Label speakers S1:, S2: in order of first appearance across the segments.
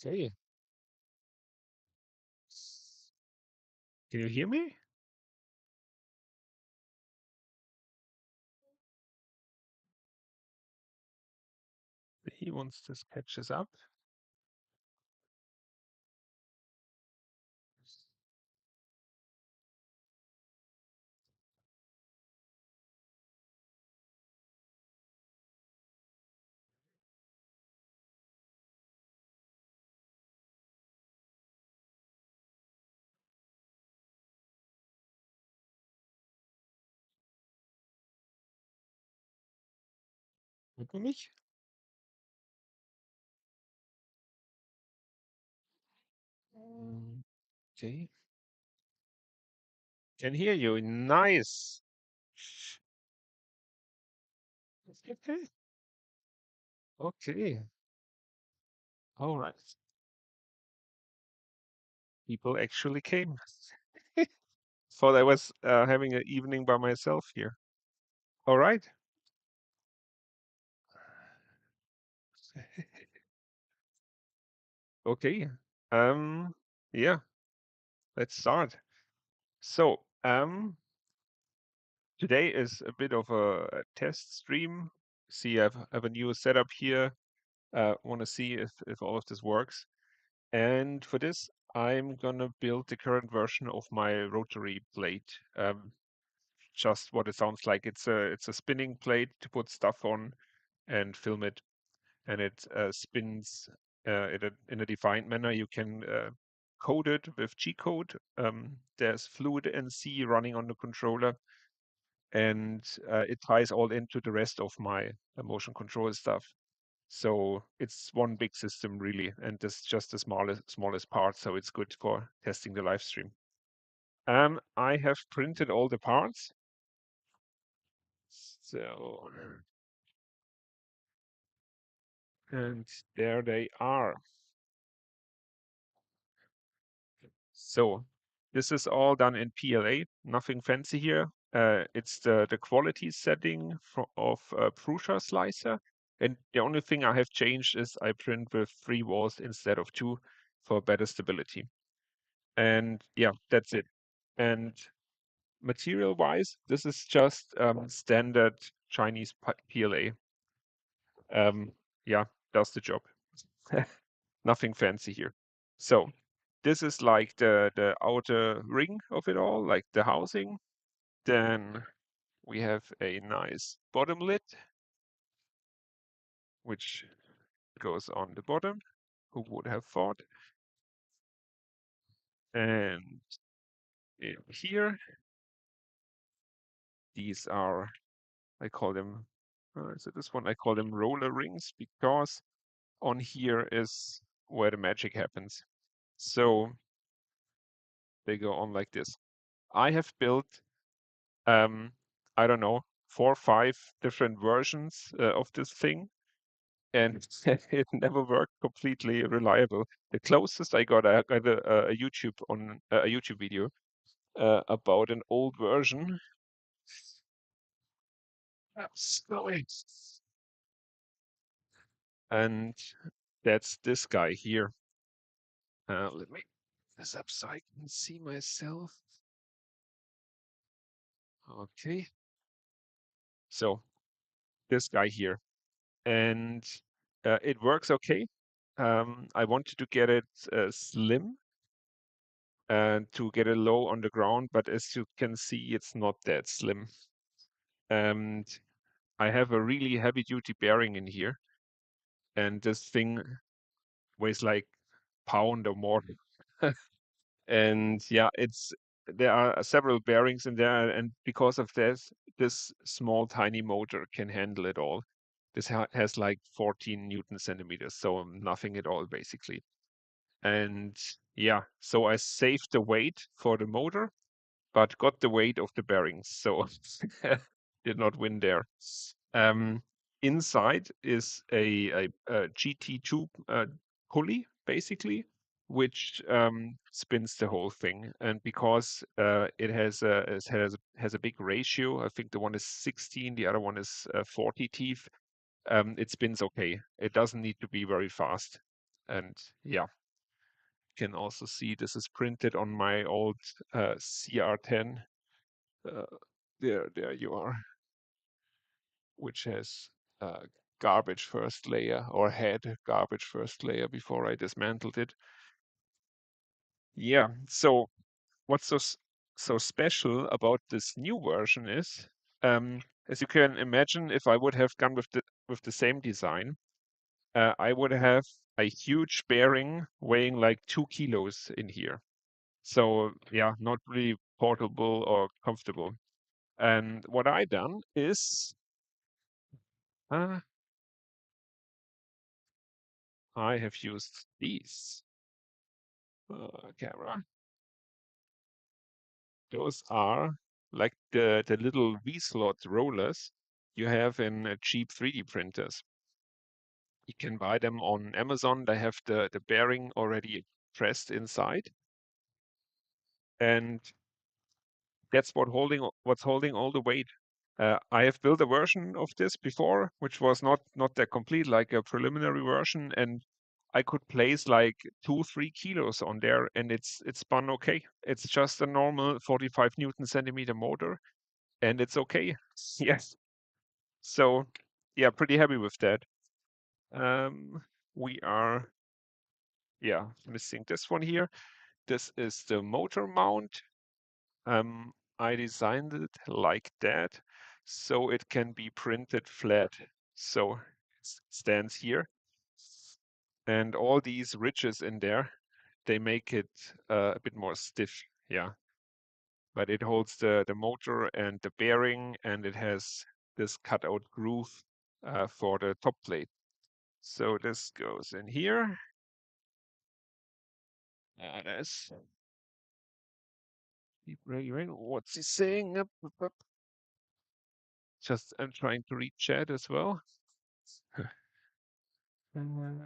S1: Okay. Can you hear me? He wants this catches up. Hört man mich? Okay. Can hear you. Nice. Okay. Okay. All right. People actually came. Thought I was having an evening by myself here. All right. Okay. Um, yeah, let's start. So, today is a bit of a test stream. See, I have a new setup here. Want to see if all of this works. And for this, I'm gonna build the current version of my rotary plate. Just what it sounds like. It's a spinning plate to put stuff on and film it, and it spins in a defined manner. You can code it with G code. There's fluidnc running on the controller, and it ties all into the rest of my motion control stuff. So it's one big system really, and this is just the smallest part. So it's good for testing the live stream. I have printed all the parts. So, and there they are. So this is all done in PLA, nothing fancy here. It's the quality setting of Prusa slicer. And the only thing I have changed is I print with 3 walls instead of 2 for better stability. And yeah, that's it. And material wise, this is just standard Chinese PLA. Yeah, does the job. Nothing fancy here. So this is like the outer ring of it all, like the housing. Then we have a nice bottom lid, which goes on the bottom. Who would have thought? And in here, these are, I call them, so this one I call them roller rings because on here is where the magic happens. So they go on like this. I have built, um, I don't know, 4 or 5 different versions of this thing, and it never worked completely reliable. The closest I got a YouTube video about an old version. Slowly. And that's this guy here. Let me this up so I can see myself. Okay. So this guy here. And it works okay. I wanted to get it slim and to get it low on the ground, but as you can see, it's not that slim. And I have a really heavy duty bearing in here, and this thing weighs like pound or more. And yeah, there are several bearings in there, and because of this small tiny motor can handle it all. This has like 14 Newton centimeters, so nothing at all basically. And yeah, so I saved the weight for the motor, but got the weight of the bearings, so did not win there. Um, Inside is a GT2 pulley, basically, which spins the whole thing. And because it has a big ratio, I think the one is 16, the other one is 40 teeth. It spins okay. It doesn't need to be very fast. And yeah, you can also see this is printed on my old CR10. Uh, there you are, which has garbage first layer, or had garbage first layer before I dismantled it. Yeah, so what's so special about this new version is, as you can imagine, if I would have gone with the same design, I would have a huge bearing weighing like 2 kilos in here. So yeah, not really portable or comfortable. And what I done is uh, I have used these camera. Those are like the little V-slot rollers you have in cheap 3D printers. You can buy them on Amazon. They have the bearing already pressed inside, and that's what's holding all the weight. I have built a version of this before, which was not that complete, like a preliminary version, and I could place like 2-3 kilos on there, and it's spun okay. It's just a normal 45 Newton centimeter motor, and it's okay. Yes. So yeah, pretty happy with that. We are missing this one here. This is the motor mount. I designed it like that so it can be printed flat. So it stands here. And all these ridges in there, they make it a bit more stiff. Yeah. But it holds the motor and the bearing, and it has this cutout groove for the top plate. So this goes in here. That's what's he saying? Just I'm trying to read chat as well. Come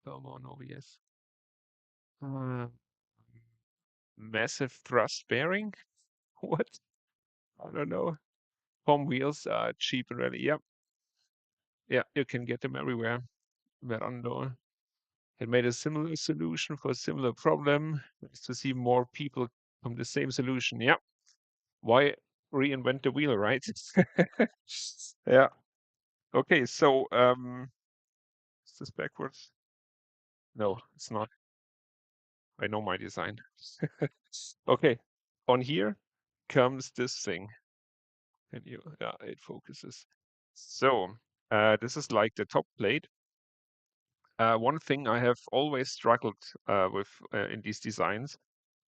S1: on, OBS. Uh, Massive thrust bearing? What? I don't know. Foam wheels are cheap and ready. Yep. Yeah, you can get them everywhere. Verando. It made a similar solution for a similar problem. Nice to see more people from the same solution. Yeah. Why reinvent the wheel, right? Yeah. Okay, so is this backwards? No, it's not. I know my design. Okay, on here comes this thing. And yeah, it focuses. So this is like the top plate. One thing I have always struggled with in these designs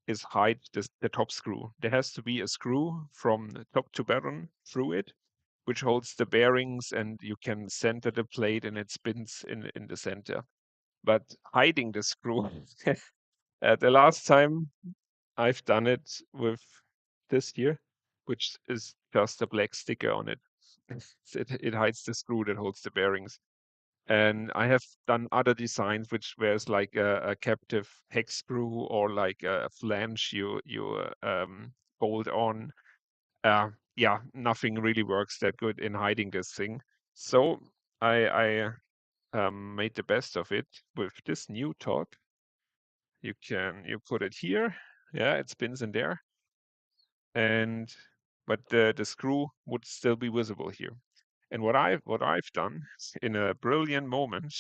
S1: is hide the top screw. There has to be a screw from the top to bottom through it, which holds the bearings, and you can center the plate and it spins in the center. But hiding the screw, the last time I've done it with this here, which is just a black sticker on it. It hides the screw that holds the bearings. And I have done other designs which there's like a captive hex screw or like a flange you bolt on. Yeah, nothing really works that good in hiding this thing. So I made the best of it with this new top. You put it here. Yeah, it spins in there. But the screw would still be visible here. And what I've done in a brilliant moment,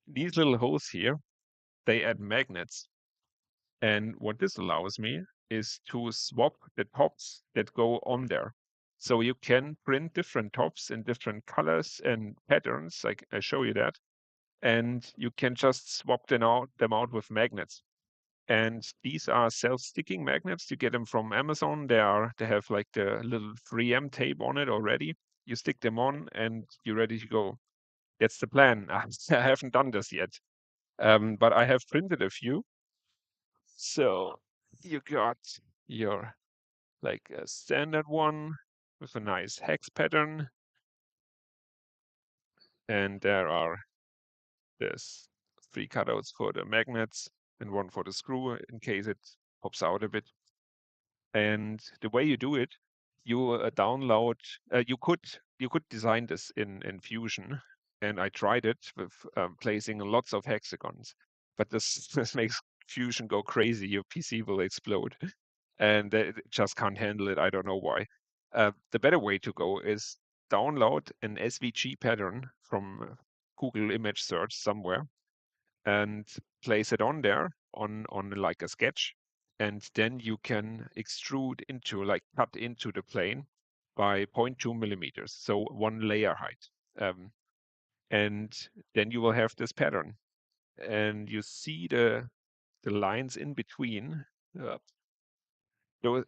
S1: these little holes here, they add magnets. And what this allows me is to swap the tops that go on there. So you can print different tops in different colors and patterns, like I show you that, and you can just swap them out with magnets. And these are self-sticking magnets. You get them from Amazon. They have like the little 3M tape on it already. You stick them on and you're ready to go. That's the plan. I haven't done this yet, but I have printed a few. So you got your like a standard one with a nice hex pattern, and there are this 3 cutouts for the magnets and one for the screw in case it pops out a bit. And the way you do it, you download. You could design this in Fusion, and I tried it with placing lots of hexagons, but this this makes Fusion go crazy. Your PC will explode, and it just can't handle it. I don't know why. The better way to go is download an SVG pattern from Google image search somewhere and place it on there on like a sketch, and then you can extrude into, like cut into the plane by 0.2 millimeters, so one layer height. And then you will have this pattern, and you see the lines in between. Uh,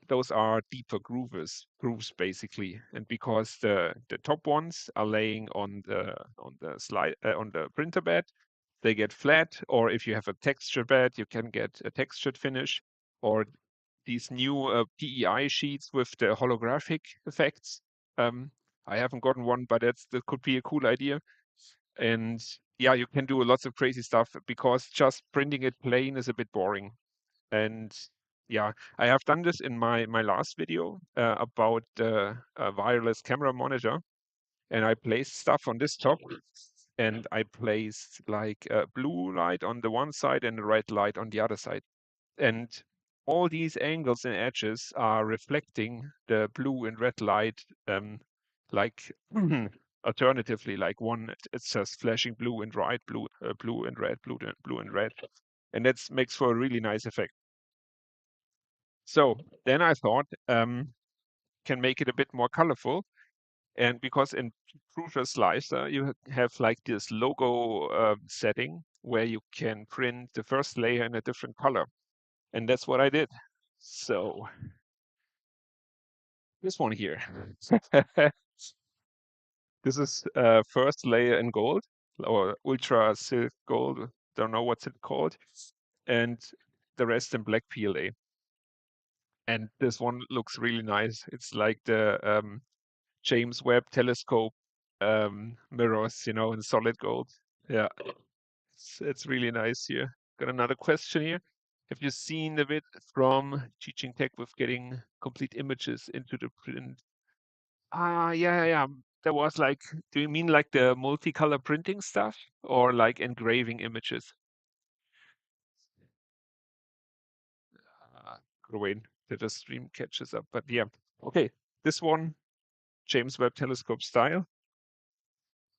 S1: those are deeper grooves basically, and because the top ones are laying on the slide on the printer bed, they get flat. Or if you have a texture bed, you can get a textured finish, or these new PEI sheets with the holographic effects. Um, I haven't gotten one, but that could be a cool idea. And yeah, you can do lots of crazy stuff because just printing it plain is a bit boring. And yeah, I have done this in my last video about the wireless camera monitor, and I placed stuff on this top, and I placed like a blue light on the one side and a red light on the other side. And all these angles and edges are reflecting the blue and red light, like alternatively, like one it's just flashing blue and red, blue and red, blue and red, and that makes for a really nice effect. So then I thought, can make it a bit more colorful. And because in Prusa Slicer, you have like this logo setting where you can print the first layer in a different color. And that's what I did. So this one here. This is first layer in gold, or ultra silk gold. Don't know what's it called. And the rest in black PLA. And this one looks really nice. It's like the James Webb Telescope mirrors, in solid gold. Yeah, it's really nice here. Got another question here. Have you seen the bit from teaching tech with getting complete images into the print? Yeah, yeah, yeah. There was like, do you mean like the multicolor printing stuff or like engraving images? Gotta wait that the stream catches up. But yeah, okay. This one, James Webb Telescope style.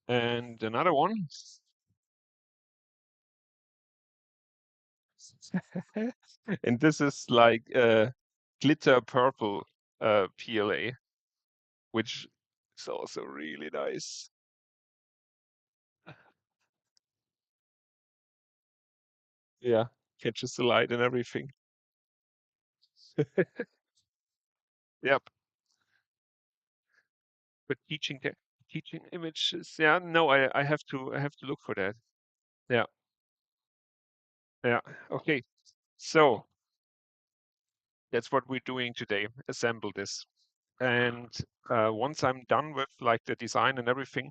S1: And another one. And this is like glitter purple PLA, which is also really nice. Yeah, catches the light and everything. Yep. But teaching images, yeah, no, I have to look for that. Yeah, yeah. Okay. So that's what we're doing today. Assemble this. And once I'm done with like the design and everything,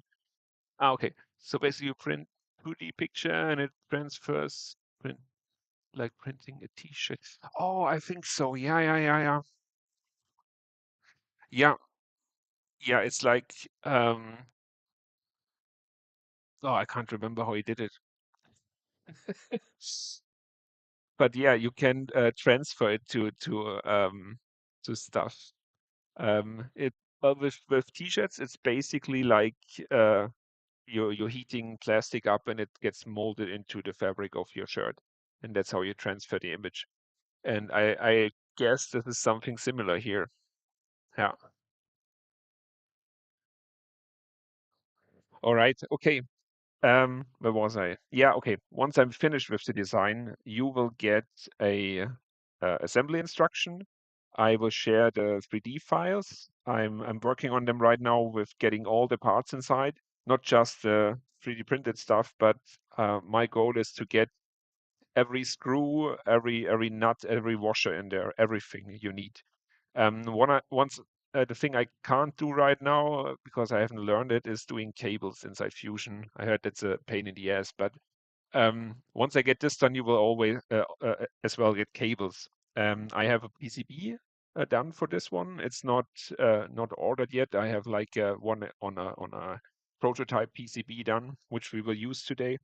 S1: okay. So basically you print 2D picture and it transfers print like printing a T-shirt. Oh, I think so. Yeah, yeah, yeah, yeah. Yeah, yeah, it's like oh, I can't remember how he did it. But yeah, you can transfer it to stuff. It with T-shirts, it's basically like you're heating plastic up and it gets molded into the fabric of your shirt, and that's how you transfer the image. And I guess this is something similar here. Yeah. All right. Okay. Where was I? Yeah, okay. Once I'm finished with the design, you will get a assembly instruction. I will share the 3D files. I'm working on them right now with getting all the parts inside, not just the 3D printed stuff, but my goal is to get every screw, every nut, every washer in there, everything you need. Once the thing I can't do right now because I haven't learned it is doing cables inside Fusion. I heard that's a pain in the ass, but once I get this done, you will always as well get cables. I have a PCB done for this one. It's not ordered yet. I have like one on a prototype PCB done, which we will use today.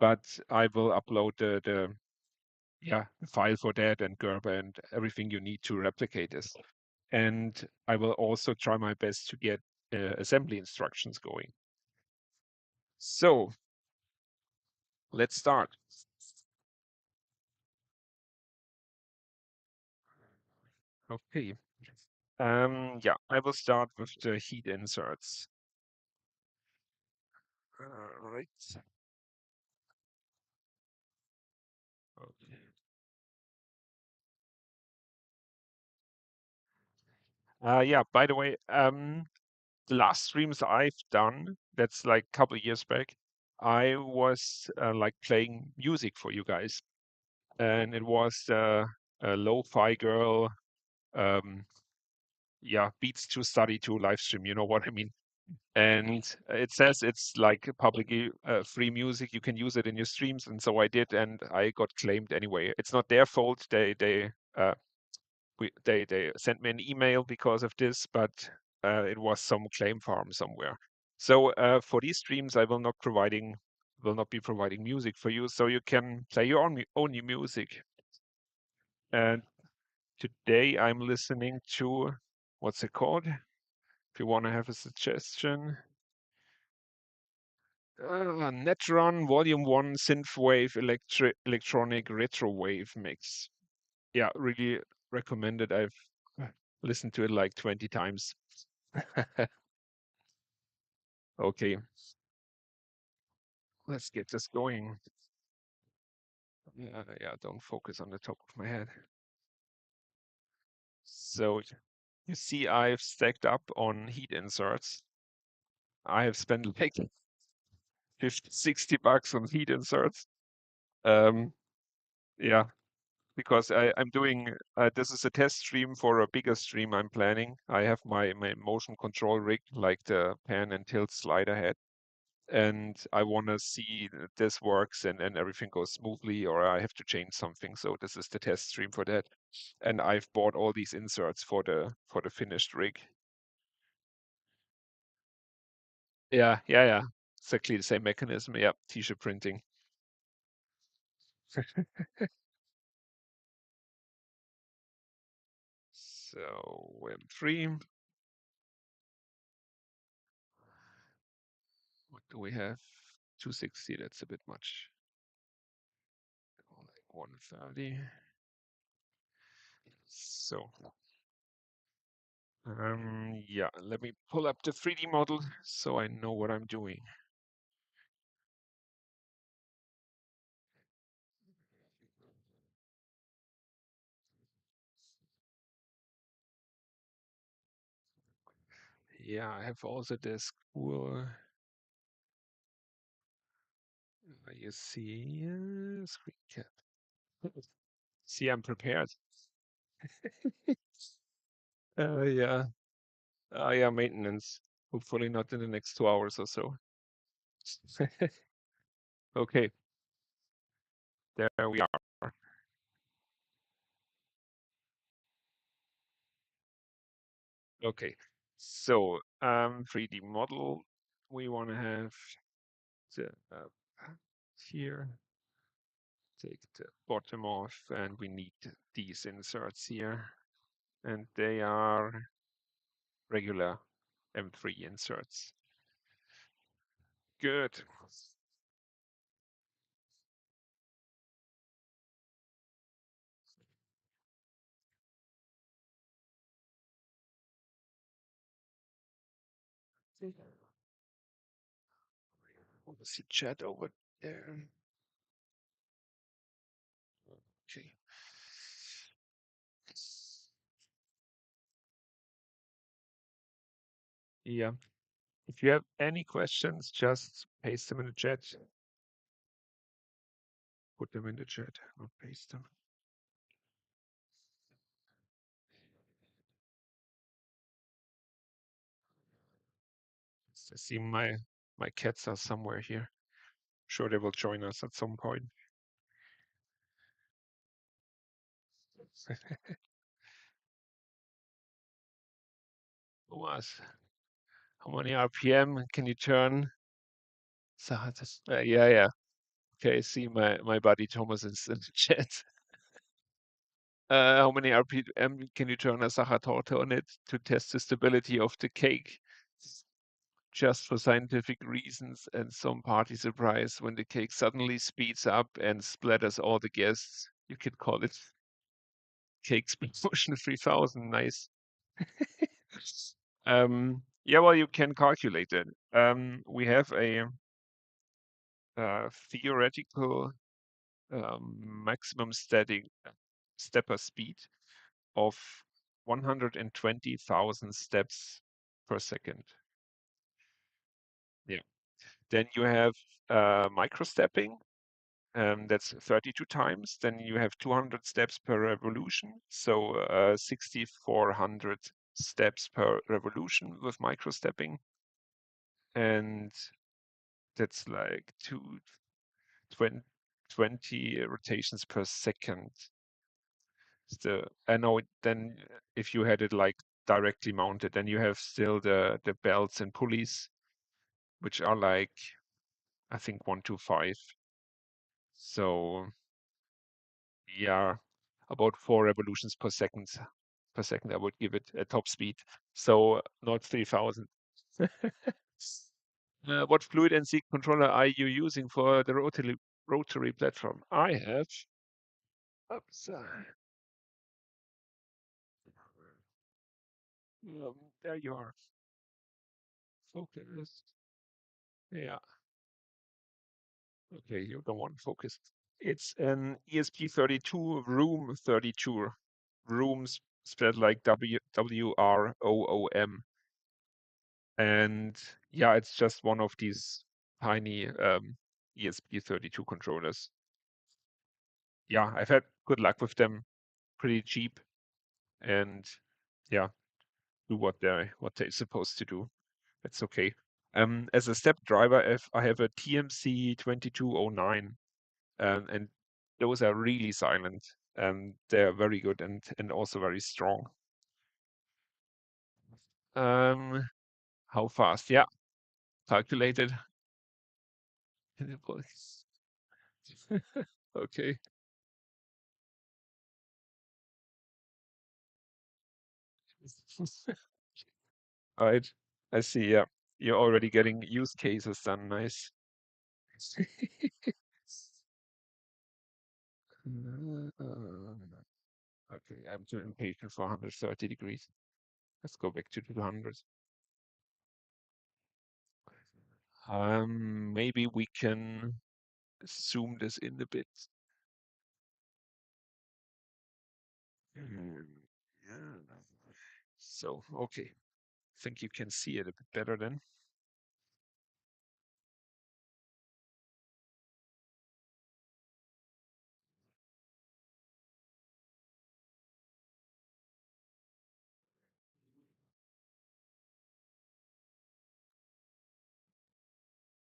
S1: But I will upload the file for that and Gerber and everything you need to replicate this. And I will also try my best to get assembly instructions going. So let's start. Okay. Yeah, I will start with the heat inserts. Right. Okay. Yeah, by the way, the last streams I've done, that's like a couple of years back, I was like playing music for you guys. And it was a lo-fi girl, um, yeah, beats to study to live stream, you know what I mean? And it says it's like publicly free music. You can use it in your streams, and so I did, and I got claimed anyway. It's not their fault. They sent me an email because of this, but it was some claim farm somewhere. So for these streams, I will not be providing music for you, so you can play your own music. And today I'm listening to what's it called? If you want to have a suggestion, Netron Volume 1 Synthwave Electronic Retrowave Mix. Yeah, really recommended. I've listened to it like 20 times. Okay, let's get this going. Yeah, don't focus on the top of my head. So you see I've stacked up on heat inserts. I have spent like 50, 60 bucks on heat inserts. Um, yeah, because I'm doing this is a test stream for a bigger stream I'm planning. I have my motion control rig, like the pan and tilt slider head, and I want to see that this works and everything goes smoothly, or I have to change something. So this is the test stream for that, and I've bought all these inserts for the finished rig. Yeah. Exactly the same mechanism. Yeah, t-shirt printing. So M3. What do we have? 260, that's a bit much. Like 130. So, yeah, let me pull up the 3D model so I know what I'm doing. Yeah, I have also this cool, you see, screen cap. See, I'm prepared. Yeah. Yeah, maintenance. Hopefully not in the next 2 hours or so. Okay, there we are. Okay, so 3D model, we want to have the here, take the bottom off, and we need these inserts here, and they are regular M3 inserts. Good. What was the chat over there? Okay. Yeah. If you have any questions, just paste them in the chat. Put them in the chat, not paste them. I see my cats are somewhere here. Sure, they will join us at some point. Thomas, How many RPM can you turn? So, yeah, yeah. Okay, see my buddy Thomas is in the chat. How many RPM can you turn a Sacher torte on it to test the stability of the cake? Just for scientific reasons and some party surprise when the cake suddenly speeds up and splatters all the guests. You could call it Cake Speed Motion 3000. Nice. Yeah, well, you can calculate it. We have a theoretical maximum static stepper speed of 120,000 steps per second. Yeah. Then you have microstepping. That's 32 times. Then you have 200 steps per revolution. So 6,400 steps per revolution with microstepping. And that's like 20 rotations per second. I know then if you had it like directly mounted, then you have still the belts and pulleys, which are like, I think 125. So yeah, about 4 revolutions per second. I would give it a top speed. So not 3000. What fluidnc controller are you using for the Rotary platform? I have. Oops, there you are. Focused. Yeah. Okay, you're the one focused. It's an ESP32 Room 32. Rooms spelled like WROOM. And yeah, it's just one of these tiny ESP32 controllers. Yeah, I've had good luck with them, pretty cheap, and yeah, do what they're supposed to do. That's okay. As a step driver, if I have a TMC 2209, and those are really silent. They're very good and also very strong. How fast? Yeah, calculated. Okay. All right. I see. Yeah. You're already getting use cases done. Nice. Okay, I'm too impatient for 130 degrees. Let's go back to 200. Maybe we can zoom this in a bit. Yeah. So, okay. Think you can see it a bit better then.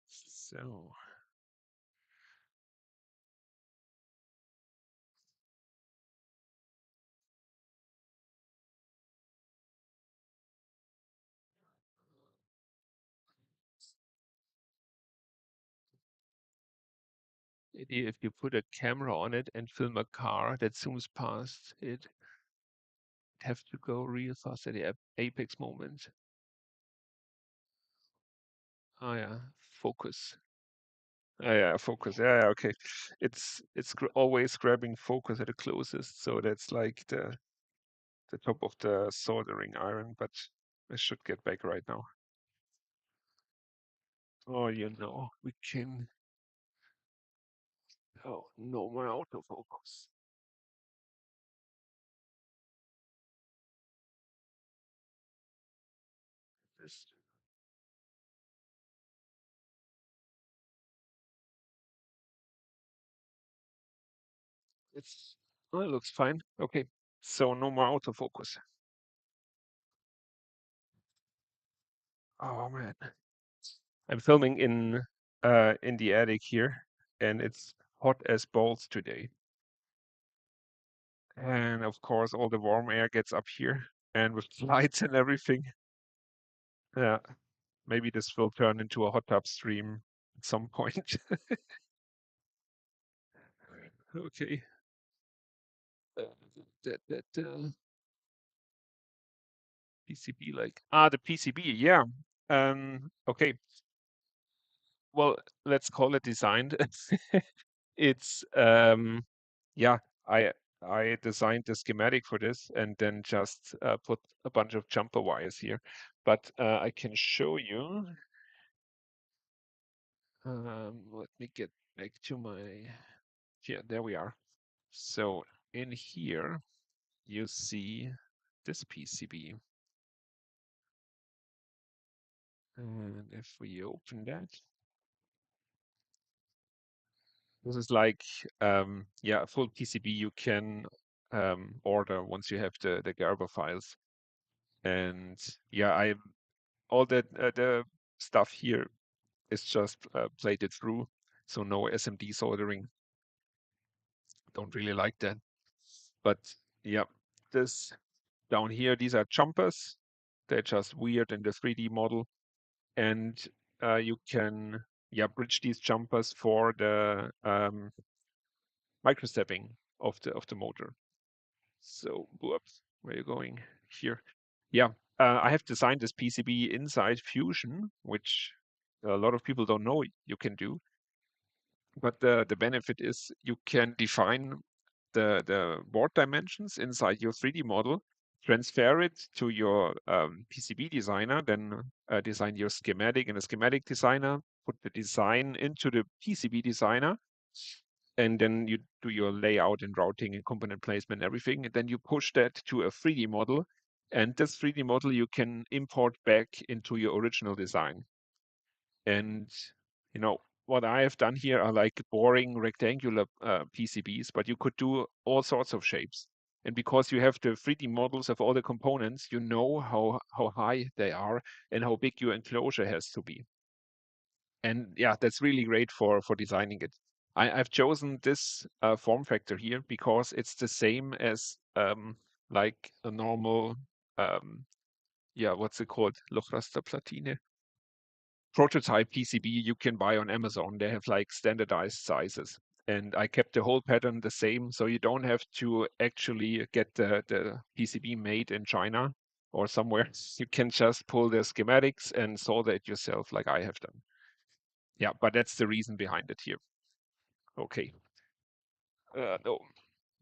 S1: So, if you put a camera on it and film a car that zooms past it, have to go real fast at the apex moment. Oh yeah, focus. Oh yeah, focus. Yeah, yeah, okay. It's always grabbing focus at the closest, so that's like the top of the soldering iron, but I should get back right now. Oh, we can. Oh, no more autofocus. This, it looks fine. Okay, so no more autofocus. Oh man, I'm filming in the attic here, and it's hot as balls today. And of course, all the warm air gets up here, and with lights and everything. Yeah. maybe this will turn into a hot tub stream at some point. Okay. That PCB like the PCB, yeah. Okay. Well, let's call it designed. It's yeah, I I designed the schematic for this and then just put a bunch of jumper wires here. But I can show you. Let me get back to my, yeah, there we are. So in here you see this PCB. And if we open that, this is like yeah, a full PCB you can order once you have the Gerber files. And yeah, I all the stuff here is just plated through, so no SMD soldering. Don't really like that. But yeah, this down here, these are jumpers. They're just weird in the 3D model, and you can, yeah, bridge these jumpers for the microstepping of the motor. So, whoops, where are you going? Here. Yeah, I have designed this PCB inside Fusion, which a lot of people don't know you can do. But the benefit is you can define the board dimensions inside your 3D model, transfer it to your PCB designer, then design your schematic in a schematic designer, put the design into the PCB designer, and then you do your layout and routing and component placement and everything. And then you push that to a 3D model. And this 3D model you can import back into your original design. And what I have done here are like boring rectangular PCBs, but you could do all sorts of shapes. And because you have the 3D models of all the components, you know how high they are and how big your enclosure has to be. And yeah, that's really great for designing it. I've chosen this form factor here because it's the same as like a normal, yeah, what's it called? Lochrasterplatine prototype PCB you can buy on Amazon. They have like standardized sizes. And I kept the whole pattern the same, so you don't have to actually get the PCB made in China or somewhere. You can just pull the schematics and solder it yourself like I have done. Yeah, but that's the reason behind it here. Okay. No,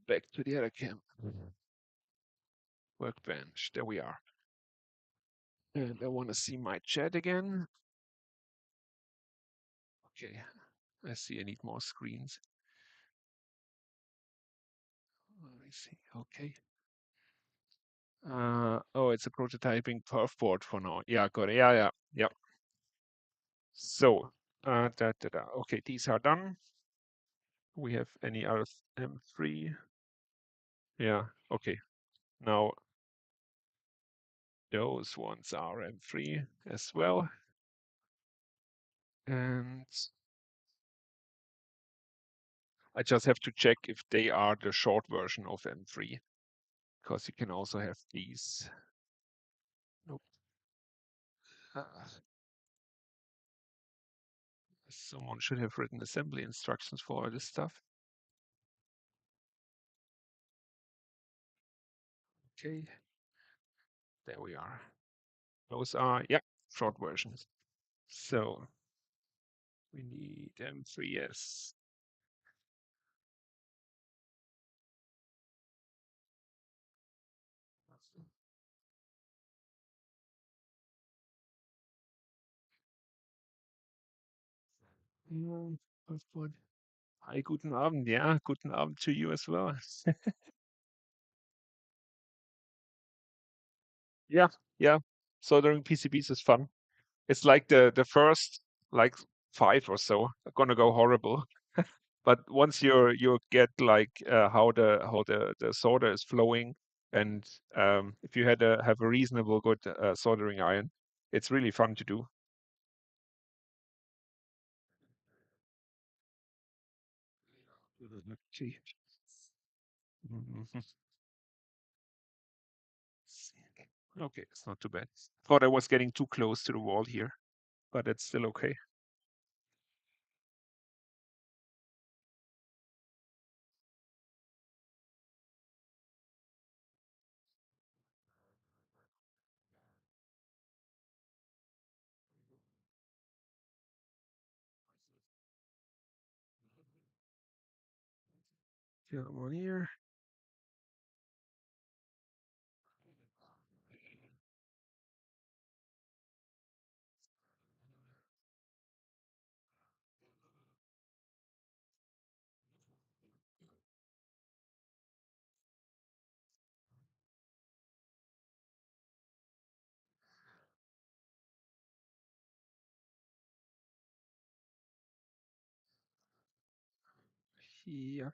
S1: back to the other cam. Workbench, there we are. And I want to see my chat again. Okay, I see I need more screens. Let me see, okay. Oh, it's a prototyping perf board for now. Yeah, got it. Yeah. So, okay, these are done. We have any other M3? Yeah, okay. Now, those ones are M3 as well. And I just have to check if they are the short version of M3, because you can also have these. Nope. Someone should have written assembly instructions for all this stuff. Okay, there we are. Those are, yeah, short versions. So we need M3S. Hi, guten Abend. Yeah, guten Abend to you as well. Yeah, yeah. Soldering PCBs is fun. It's like the first like 5 or so are gonna go horrible. But once you get like how the solder is flowing, and if you have a reasonable good soldering iron, it's really fun to do. Okay. Mhm. Okay, it's not too bad. Thought I was getting too close to the wall here. but it's still okay. Come on here. Yeah.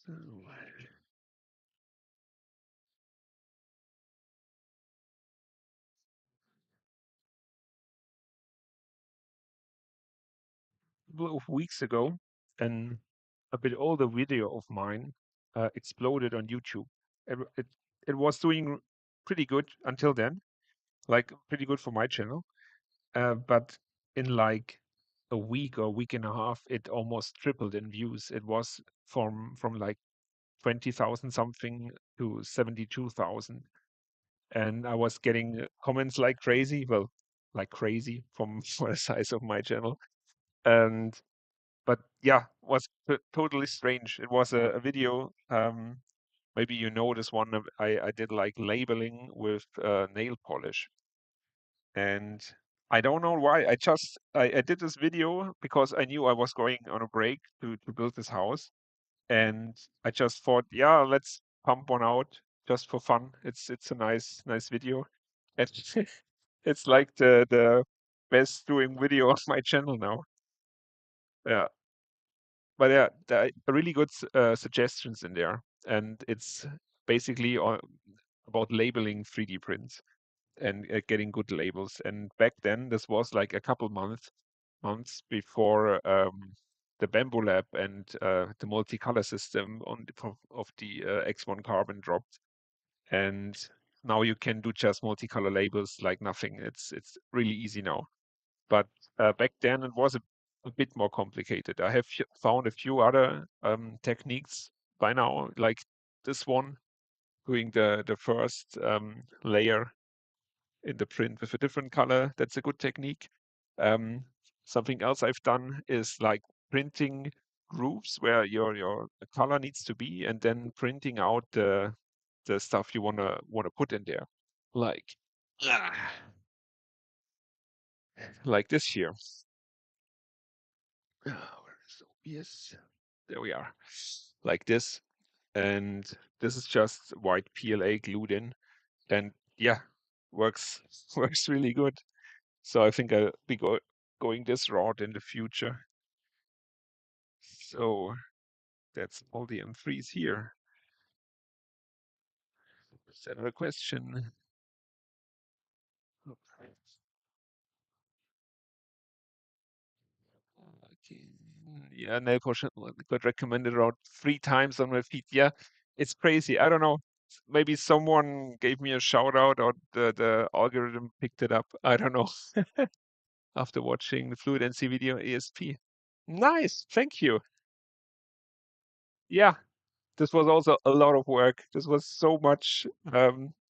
S1: So, a couple of weeks ago, and a bit older video of mine exploded on YouTube. It, it, it was doing pretty good until then, like pretty good for my channel. But in like a week or week and a half, it almost tripled in views. It was from like 20,000 something to 72,000. And I was getting comments like crazy, well, like crazy from for the size of my channel. And but yeah, was totally strange. It was a video. Maybe you know this one. I did like labeling with nail polish, and I don't know why. I did this video because I knew I was going on a break to build this house, and I just thought, yeah, let's pump one out just for fun. It's a nice video, and it's like the best doing video of my channel now. Yeah, but yeah, there are really good suggestions in there, and it's basically about labeling 3D prints and getting good labels. And back then, this was like a couple months before the Bamboo Lab and the multicolor system of the X1 Carbon dropped, and now you can do just multicolor labels like nothing. It's really easy now. But back then it was a bit more complicated. I have found a few other techniques by now, like this one, doing the first layer in the print with a different color. That's a good technique. Um, Something else I've done is like printing grooves where your color needs to be, and then printing out the stuff you wanna put in there, like ah, like this here. Where is OBS? There we are. Like this. And this is just white PLA glued in. And yeah, works works really good. So I think I'll be going this route in the future. So that's all the M3s here. Is that a question? Okay. Okay. Yeah, nail polish got recommended around 3 times on my feed. Yeah, it's crazy. I don't know. Maybe someone gave me a shout out or the algorithm picked it up. I don't know. After watching the fluidnc video ESP. Nice. Thank you. Yeah, this was also a lot of work. This was so much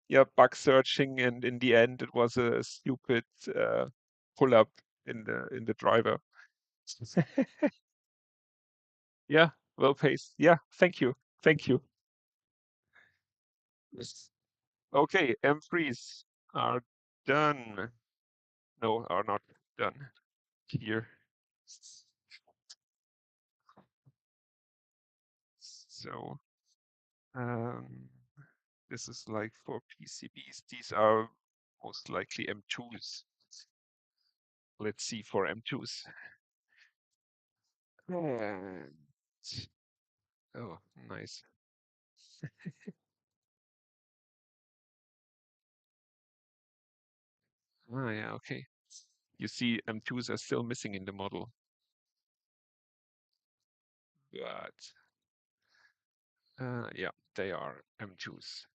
S1: yeah, bug searching, and in the end it was a stupid pull up in the driver. Yeah, well paced. Yeah, thank you. Thank you. Yes. Okay, M3s are done. No, are not done here. So um, this is like for PCBs. These are most likely M2s. Let's see for M2s. And, oh, nice. Ah, yeah, okay. You see, M2s are still missing in the model, but yeah, they are M2s.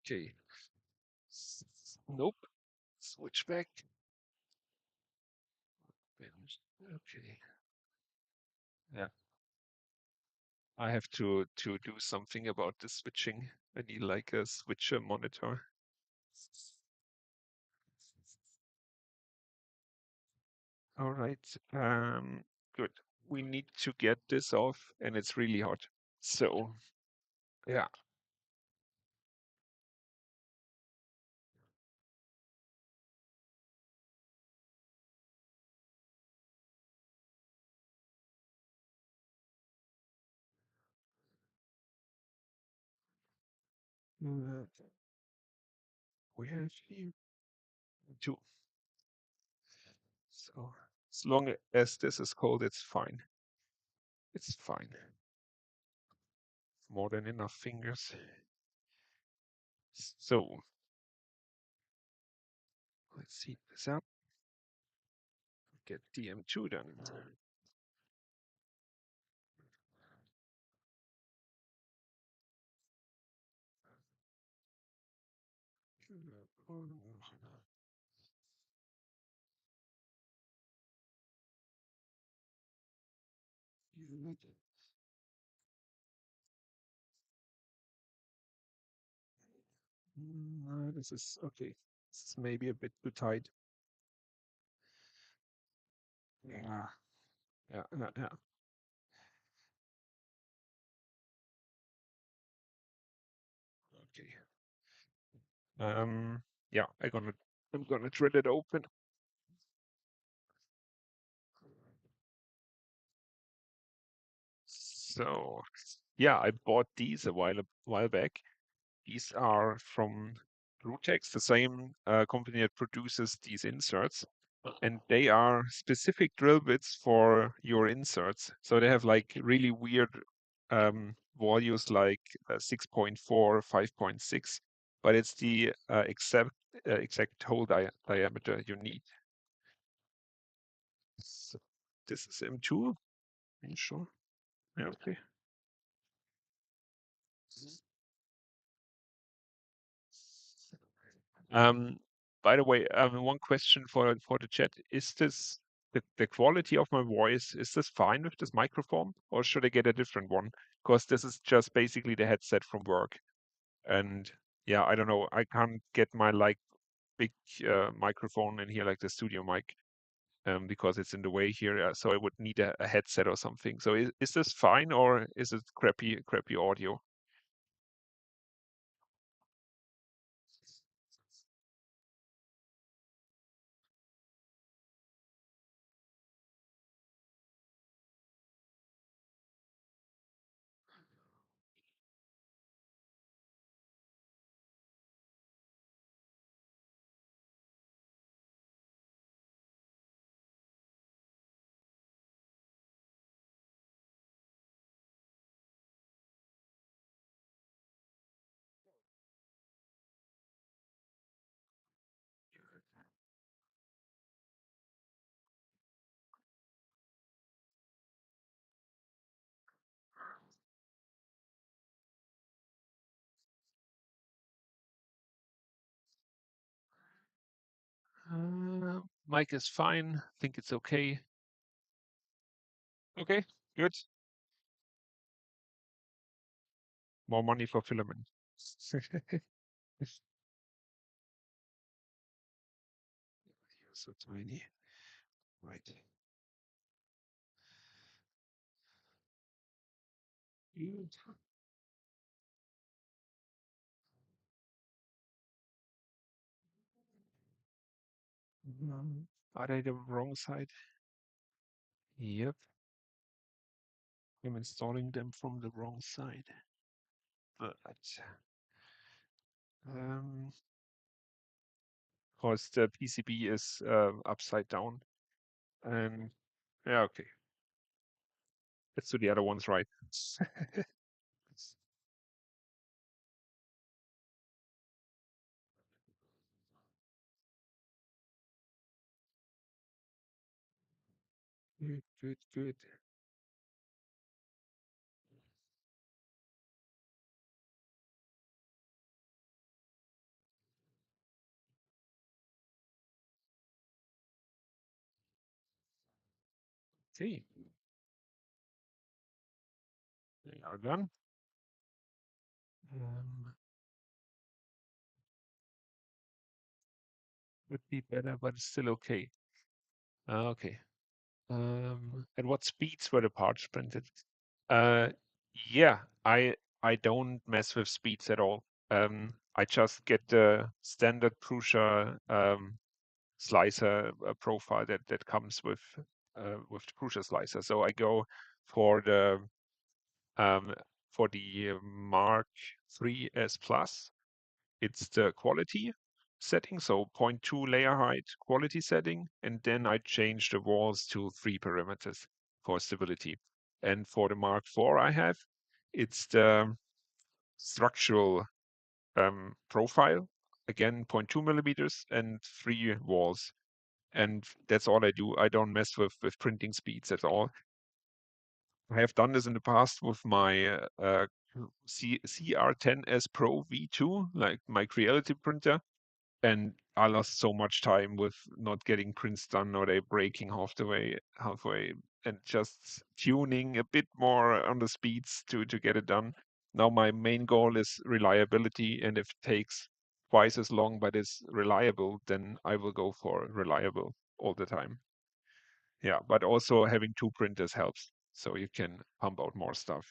S1: Okay. Nope. Switch back. Okay. Yeah. I have to do something about the switching. I need like a switcher monitor. All right. Good. We need to get this off, and it's really hot. So, yeah. Uh, we have here two. So, as long as this is cold, it's fine. It's fine. More than enough fingers. So, let's heat this up. Get DM2 done. No, this is okay. This is maybe a bit too tight. Yeah, yeah. Okay. Yeah, I'm gonna drill it open. So, yeah, I bought these a while back. These are from Rutex, the same company that produces these inserts, and they are specific drill bits for your inserts. So they have like really weird values like 6.4, 5.6, but it's the exact hole diameter you need. So this is M2. Are you sure? Yeah, okay. Um, by the way, one question for the chat: Is this the quality of my voice? Is this fine with this microphone, or should I get a different one? Because this is just basically the headset from work, and yeah, I don't know. I can't get my like big microphone in here, like the studio mic, because it's in the way here. So I would need a headset or something. So is this fine, or is it crappy audio? Mic is fine. I think it's okay. Okay, good. More money for filament. So tiny. Right. Good. Are they the wrong side? Yep. I'm installing them from the wrong side. But um, because the PCB is upside down. And yeah, okay. Let's do the other ones right. Good, good, good. Okay, they are done. Would be better, but it's still okay. Okay. At what speeds were the parts printed? Uh, yeah, I don't mess with speeds at all. I just get the standard Prusa slicer profile that comes with the Prusa slicer. So I go for the um, Mark III S Plus. It's the quality setting, so 0.2 layer height quality setting, and then I change the walls to 3 parameters for stability. And for the Mark IV I have, it's the structural profile, again 0.2 millimeters and 3 walls. And that's all I do. I don't mess with printing speeds at all. I have done this in the past with my CR10S Pro V2, like my Creality printer, and I lost so much time with not getting prints done or they breaking halfway, and just tuning a bit more on the speeds to get it done. Now my main goal is reliability, and if it takes twice as long but is reliable, then I will go for reliable all the time. Yeah, but also having 2 printers helps, so you can pump out more stuff.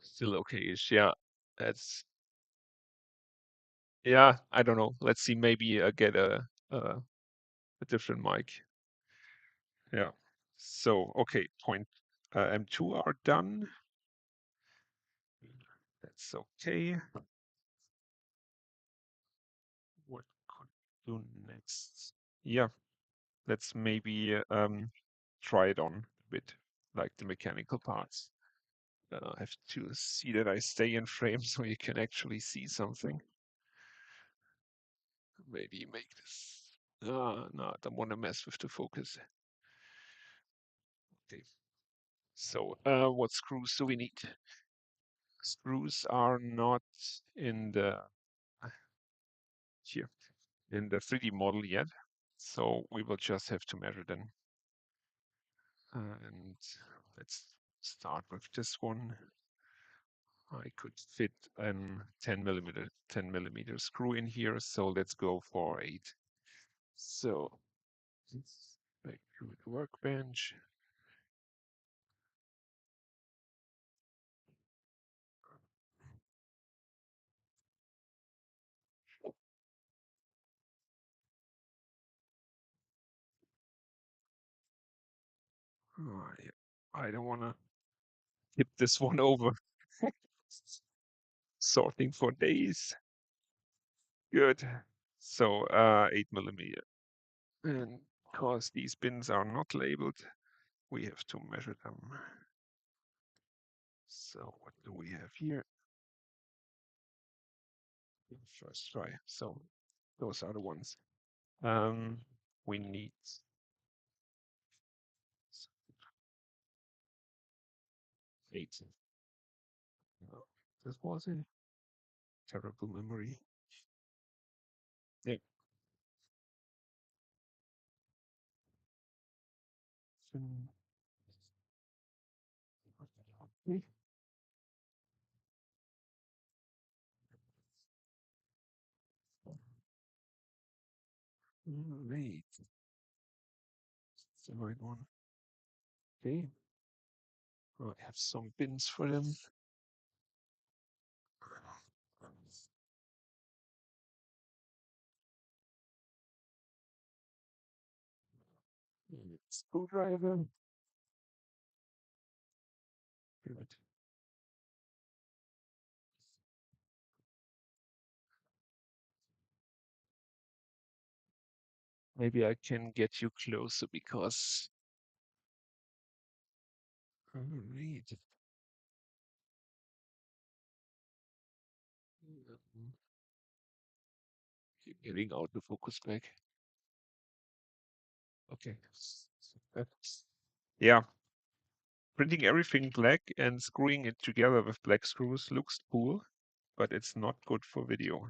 S1: Still okay-ish, yeah. That's Yeah, I don't know. Let's see, maybe get a different mic. Yeah. So okay, point M2 are done. That's okay. What could we do next? Yeah, let's maybe try it on a bit, like the mechanical parts. I have to see that I stay in frame so you can actually see something. Maybe make this. No, I don't want to mess with the focus. Okay. So, what screws do we need? Screws are not in the here in the 3D model yet, so we will just have to measure them. And let's start with this one. I could fit an 10 millimeter screw in here, so let's go for 8. So let's back to the workbench. Oh, yeah. I don't want to tip this one over. Sorting for days. Good. So 8 millimeter. And because these bins are not labeled, we have to measure them. So what do we have here? First try. So those are the ones. We need 8. Oh, this was a terrible memory. Yeah. Okay. Wait, it's the right one. Okay. Oh, I have some bins for them. Screwdriver. Good. Maybe I can get you closer because read. Keep getting out the focus back. Okay. Yeah. Printing everything black and screwing it together with black screws looks cool, but it's not good for video.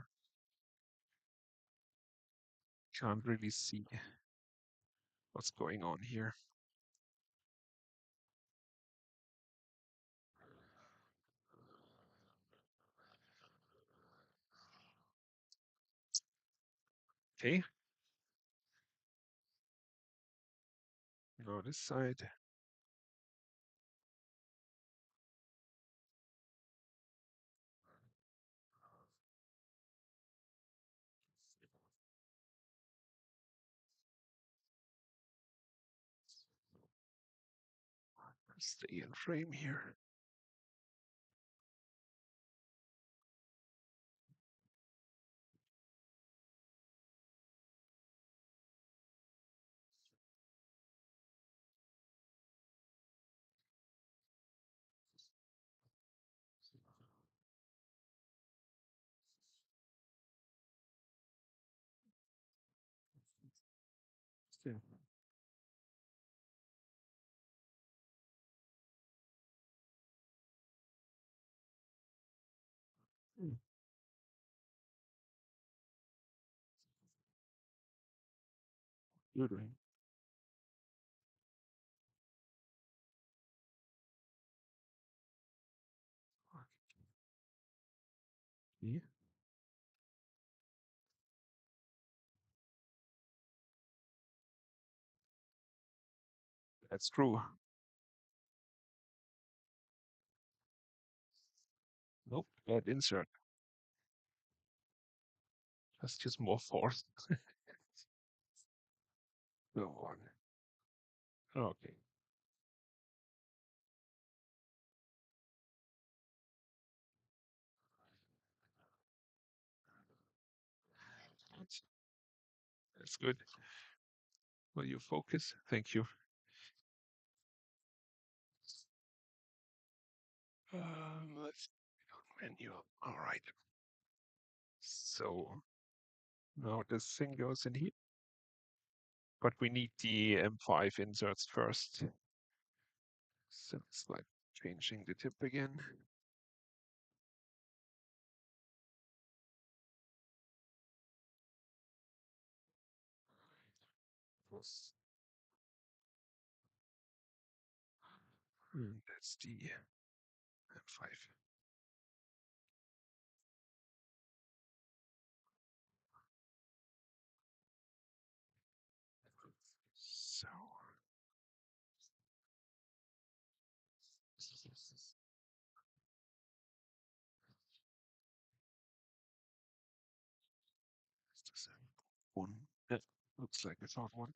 S1: Can't really see what's going on here. Okay. Now this side. Stay in frame here. Still. Hmm. You're doing. Yeah, that's true. Nope, bad insert. That's just more force. Go on. Okay. That's good. Will you focus? Thank you. Let's menu. All right. So now this thing goes in here, but we need the M5 inserts first. So it's like changing the tip again. That's the M5. So is this one? Yeah, looks like it's not one.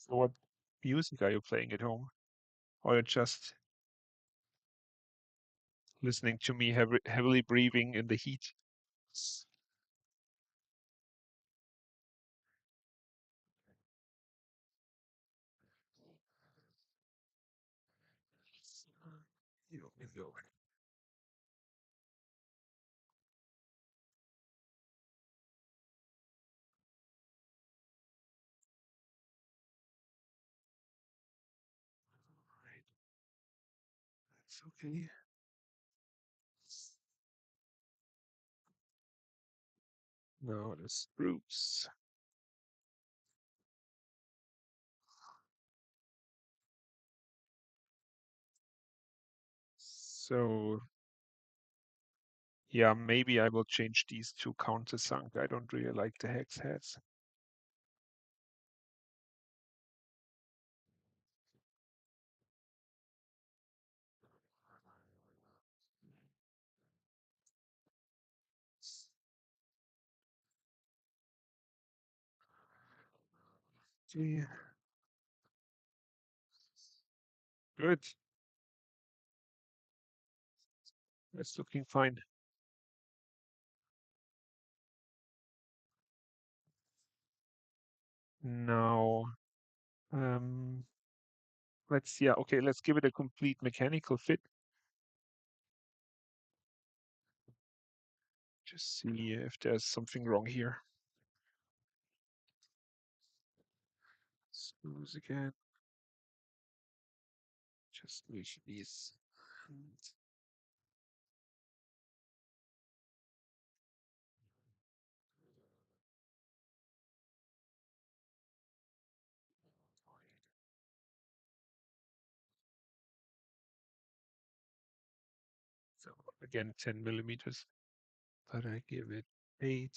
S1: So what music are you playing at home? Or you're just listening to me heavily breathing in the heat? You can go. Right, that's okay. Now the screws. So yeah, maybe I will change these to countersunk. I don't really like the hex heads. Okay, good. That's looking fine. Now, um, okay, let's give it a complete mechanical fit. Just see if there's something wrong here. Screws again. Just move these. So again, 10 millimeters, but I give it 8.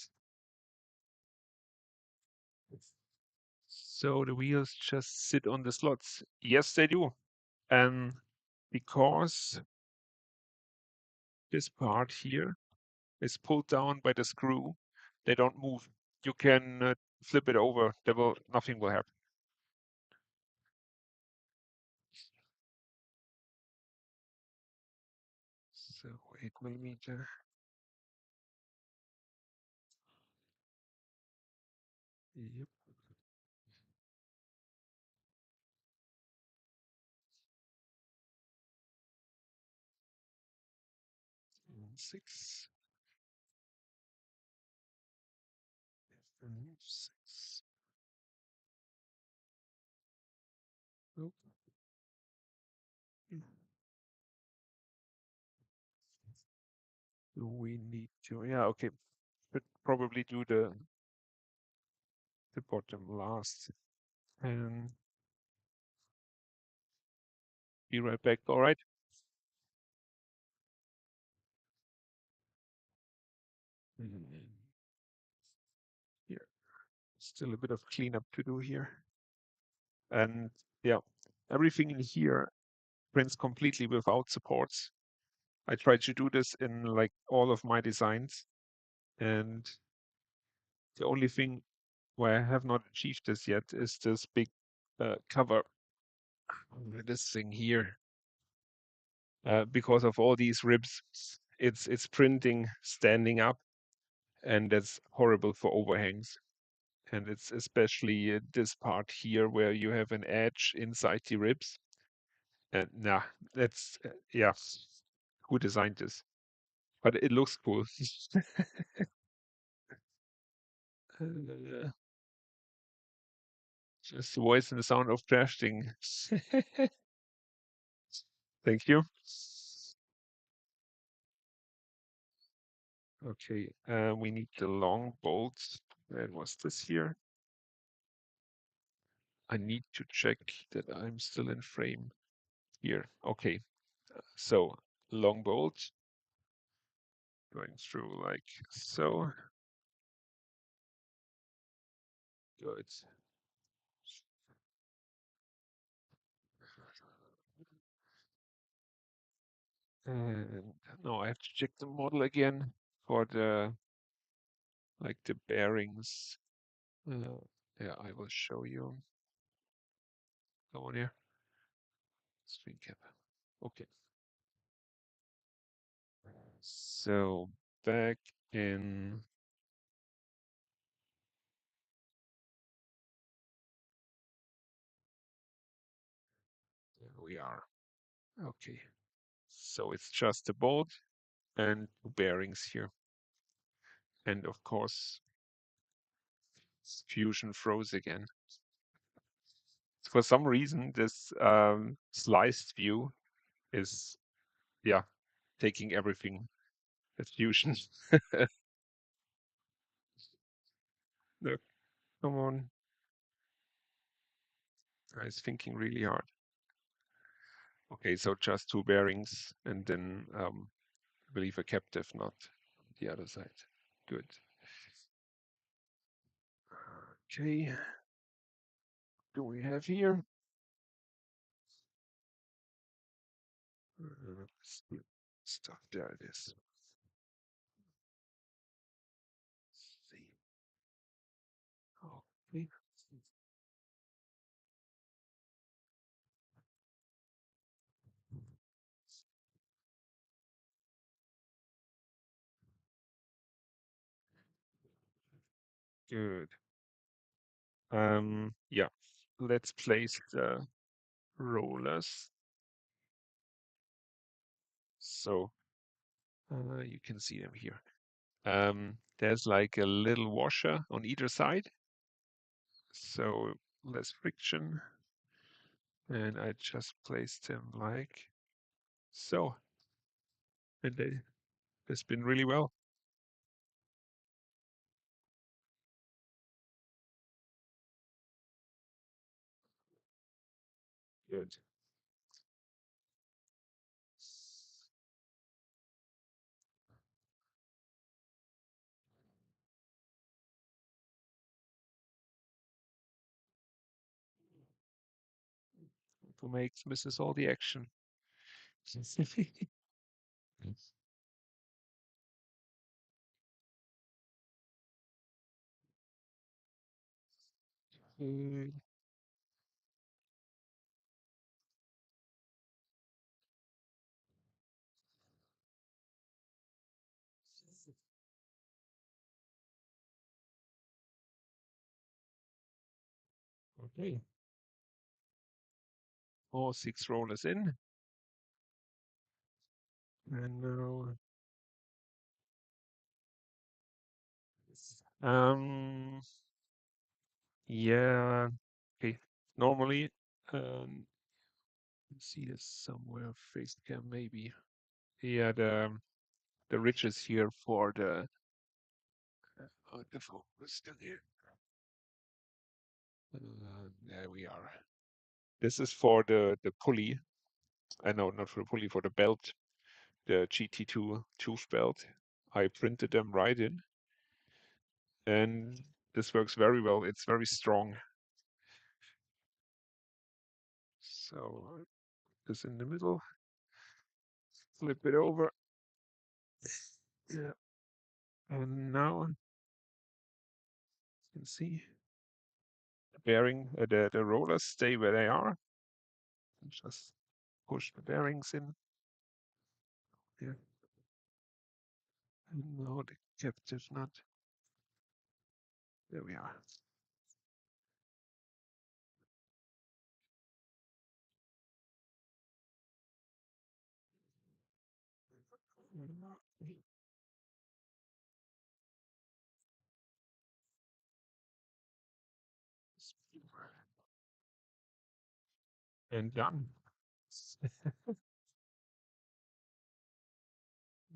S1: So the wheels just sit on the slots. Yes, they do. And because this part here is pulled down by the screw, they don't move. You can flip it over. Nothing will happen. So 8 millimeter. Yep. And 6. And 6. Nope. Do we need to? Yeah, okay. But probably do the bottom last. And be right back. All right. Here, still a bit of cleanup to do here. And yeah, everything in here prints completely without supports. I try to do this in like all of my designs. And the only thing where I have not achieved this yet is this big cover, this thing here. Because of all these ribs, it's printing standing up, and that's horrible for overhangs. And it's especially this part here where you have an edge inside the ribs. And nah, that's yeah, who designed this? But it looks cool. Uh, just the voice and the sound of crafting. Thank you. Okay, we need the long bolts. Where was this here? I need to check that I'm still in frame here. Okay, so long bolt going through like so. Good. And now I have to check the model again for the like the bearings. Yeah, I will show you. Go on here. Screen cap. Okay. So back in. There we are. Okay. So it's just a bolt and two bearings here. And of course, Fusion froze again. For some reason, this sliced view is, yeah, taking everything at Fusion. No, come on. Guys, thinking really hard. Okay, so just two bearings and then I believe a captive nut on the other side. Good. Okay. Do we have here? Stuff. There it is. Let's see. Okay. Good. Yeah, let's place the rollers. So you can see them here. There's like a little washer on either side, so less friction. And I just placed them like so, and they spin really well. Good. Who misses all the action. Mm, okay. All 6 rollers in. And now, yeah, okay. Normally, see this somewhere, face cam maybe. Yeah, the ridges here for the focus still here. There we are. This is for the pulley. No, not for the pulley, for the belt, the GT2 tooth belt. I printed them right in, and this works very well. It's very strong. So this in the middle, flip it over. Yeah, and now you can see the bearing, the rollers stay where they are. Just push the bearings in here, and now the captive nut. There we are. And done.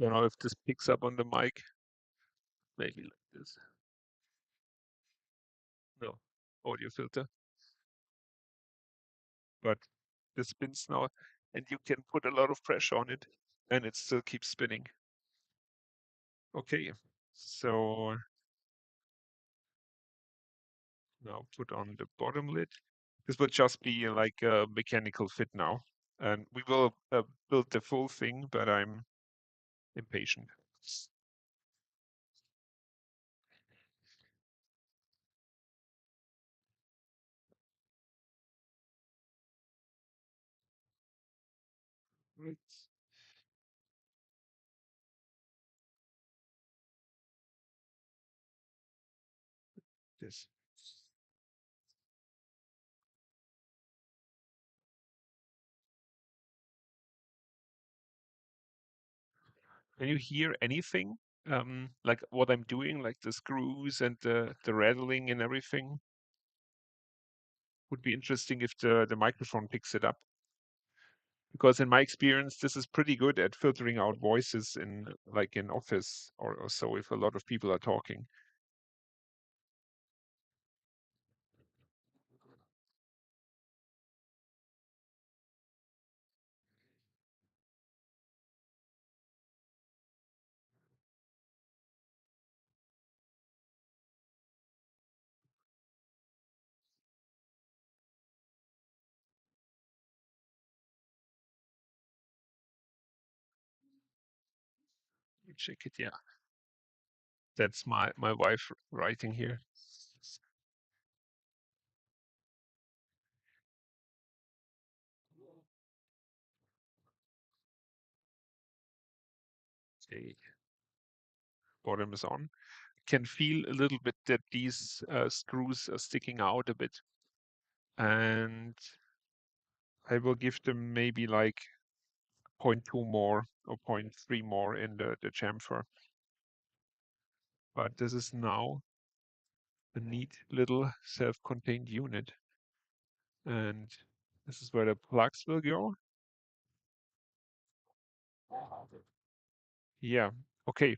S1: Don't know if this picks up on the mic. Maybe like this. No, audio filter. But this spins now, and you can put a lot of pressure on it, and it still keeps spinning. Okay, so now put on the bottom lid. This will just be like a mechanical fit now, and we will build the full thing, but I'm impatient. Right. This. Can you hear anything? Like what I'm doing, like the screws and the rattling and everything? Would be interesting if the microphone picks it up. Because in my experience, this is pretty good at filtering out voices in like in office or so if a lot of people are talking. Check it, yeah. That's my wife writing here. Okay, bottom is on. can feel a little bit that these screws are sticking out a bit. And I will give them maybe like 0.2 more or 0.3 more in the chamfer. But this is now a neat little self-contained unit. And this is where the plugs will go. Yeah, okay.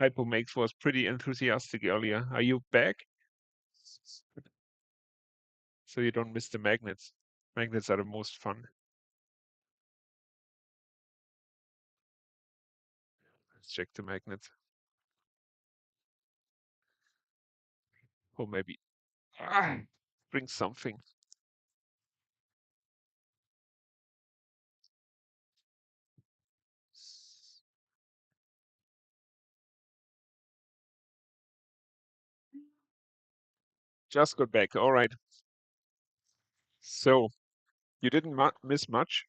S1: Hypomax was pretty enthusiastic earlier. Are you back? So you don't miss the magnets. Magnets are the most fun. Let's check the magnets. Or maybe bring something. Just got back. All right. So you didn't miss much.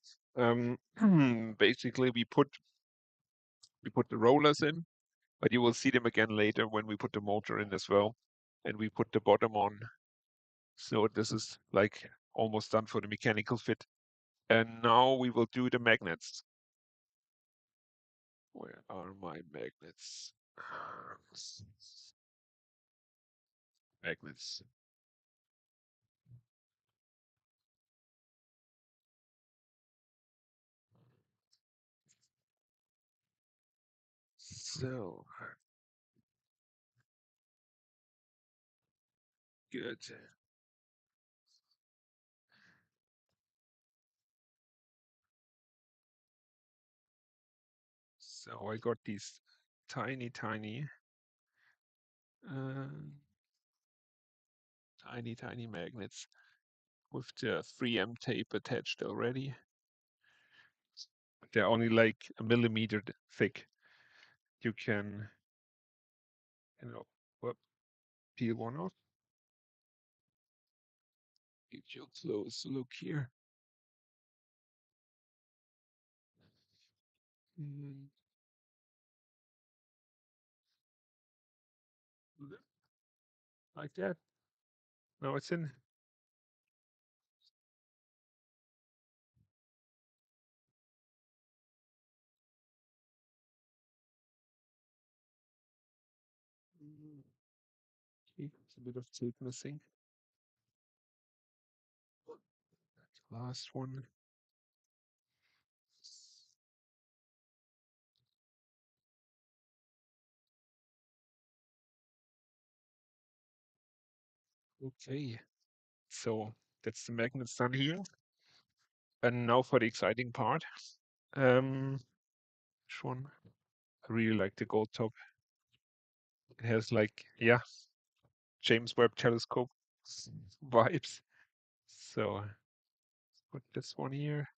S1: Basically, we put the rollers in, but you will see them again later when we put the motor in as well, and we put the bottom on. So this is like almost done for the mechanical fit. And now we will do the magnets. Where are my magnets? Magnets. So good. So I got these tiny, tiny, uh, tiny magnets with the 3M tape attached already. They're only like a millimeter thick. You can, whoop, peel one off. Give you a close look here. And like that. Now it's in. Okay, it's a bit of tape missing. Last one. Okay, so that's the magnets done here. And now for the exciting part. Which one? I really like the gold top. It has like, yeah, James Webb Telescope vibes. So put this one here.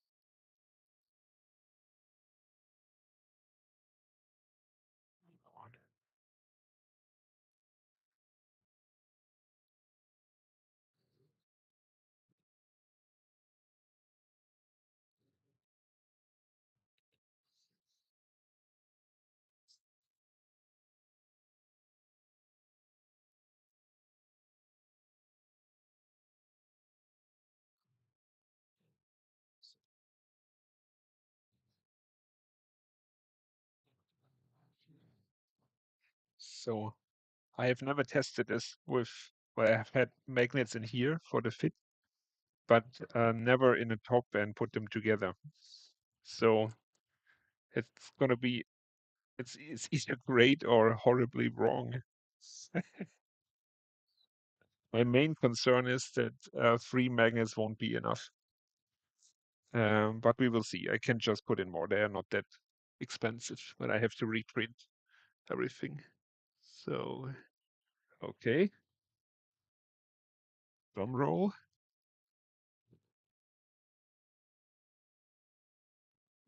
S1: So I have never tested this with, well, I have had magnets in here for the fit, but never in a top and put them together. So it's gonna be, it's either great or horribly wrong. My main concern is that 3 magnets won't be enough. But we will see. I can just put in more. They are not that expensive, but I have to reprint everything. So, okay. Drum roll.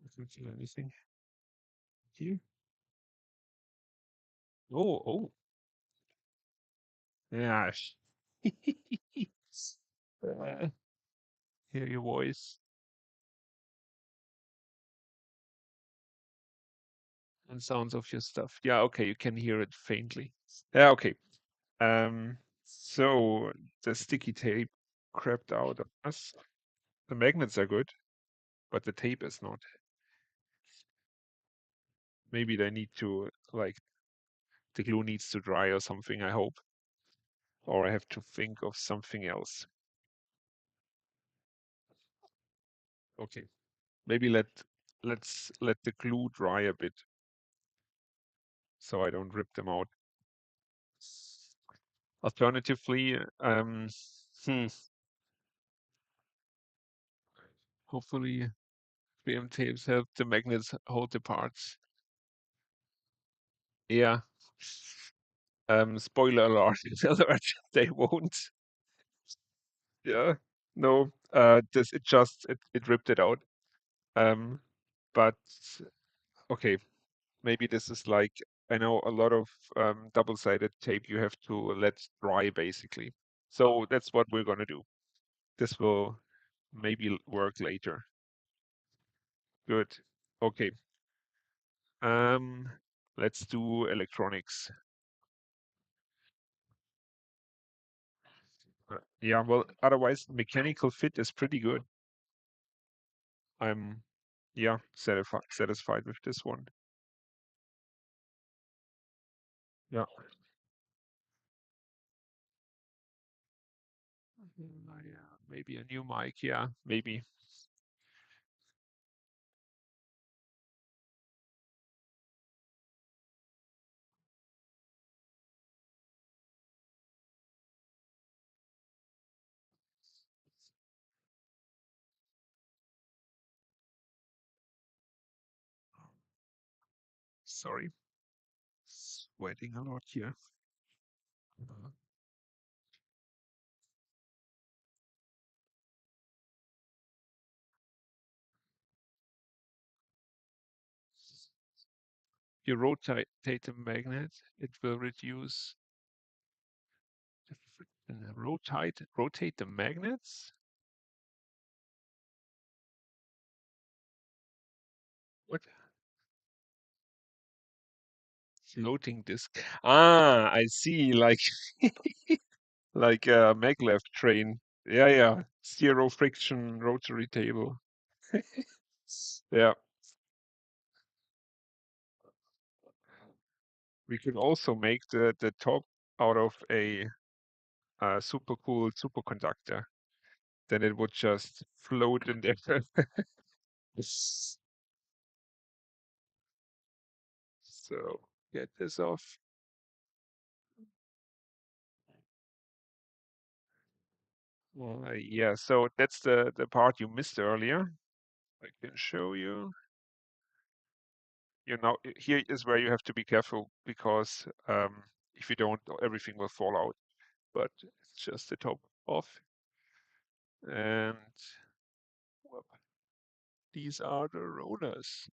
S1: I can't see anything here. Oh. Yeah. uh, hear your voice. and sounds of your stuff. Yeah, okay, you can hear it faintly. Yeah, okay. So the sticky tape crapped out of us. The magnets are good, but the tape is not. Maybe they need to, like, the glue needs to dry or something, I hope. Or I have to think of something else. Okay. Maybe let's let the glue dry a bit so I don't rip them out. Alternatively, hmm, hopefully 3M tapes help the magnets hold the parts. Yeah. Spoiler alert, alert, they won't. Yeah. No, this it ripped it out. Um, but okay, maybe this is like I know a lot of double-sided tape you have to let dry basically. So that's what we're gonna do. This will maybe work later. Good. Okay. Um, let's do electronics. Yeah, well, otherwise mechanical fit is pretty good. I'm yeah, satisfied with this one. Yeah. Yeah, maybe a new mic. Yeah, maybe. Sorry, sweating a lot here. You rotate the magnet, it will reduce rotate the magnets. What floating disk? Ah, I see. Like like a maglev train. Yeah, yeah. Zero friction rotary table. Yeah. We could also make the top out of a super cool superconductor. Then it would just float in there. So get this off. Yeah, so that's the part you missed earlier. I can show you. You know, here is where you have to be careful because if you don't, everything will fall out. But it's just the top off. And whoop, these are the rollers.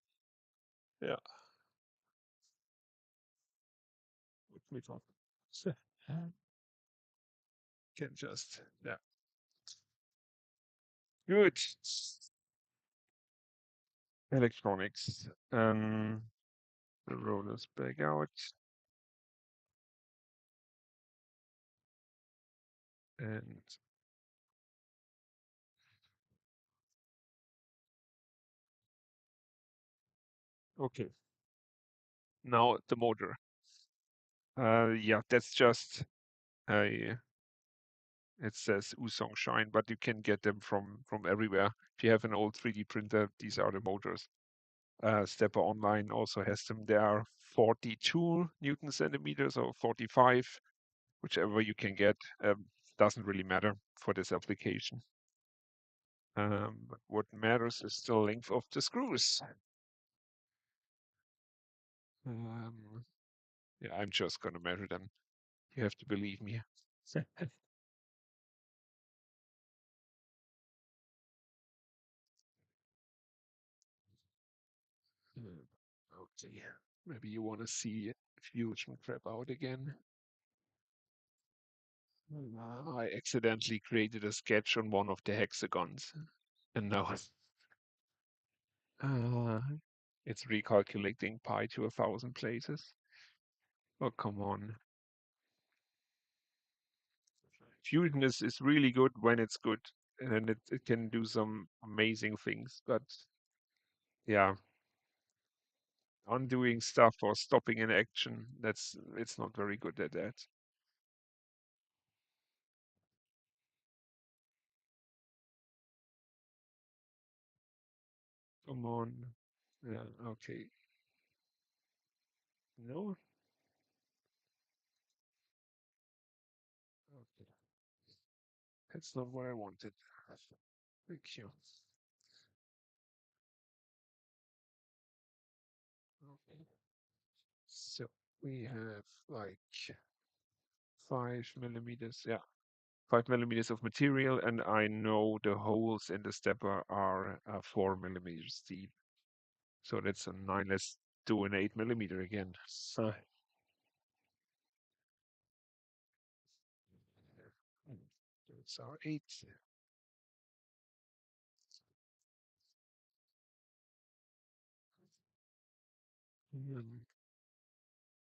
S1: Yeah, let me talk. Can just, yeah. Good. Electronics. The rollers back out. And okay, now the motor. Yeah, that's just a it says Usong Shine, but you can get them from everywhere. If you have an old 3D printer, these are the motors. Stepper Online also has them. They are 42 Newton centimeters or 45, whichever you can get. Doesn't really matter for this application. But what matters is the length of the screws. Um, yeah, I'm just gonna measure them. You have to believe me. Okay, maybe you want to see Fusion crap out again. I accidentally created a sketch on one of the hexagons, and now It's recalculating pi to 1,000 places. Oh, come on. Fusion is really good when it's good, and it can do some amazing things. But yeah, undoing stuff or stopping an action, it's not very good at that. Come on. Yeah, okay. No? Okay. That's not what I wanted. Thank you. Okay. So we have like 5 millimeters. Yeah, 5 millimeters of material, and I know the holes in the stepper are 4 millimeters deep. So that's a 9. Let's do an 8 millimeter again. It's our 8.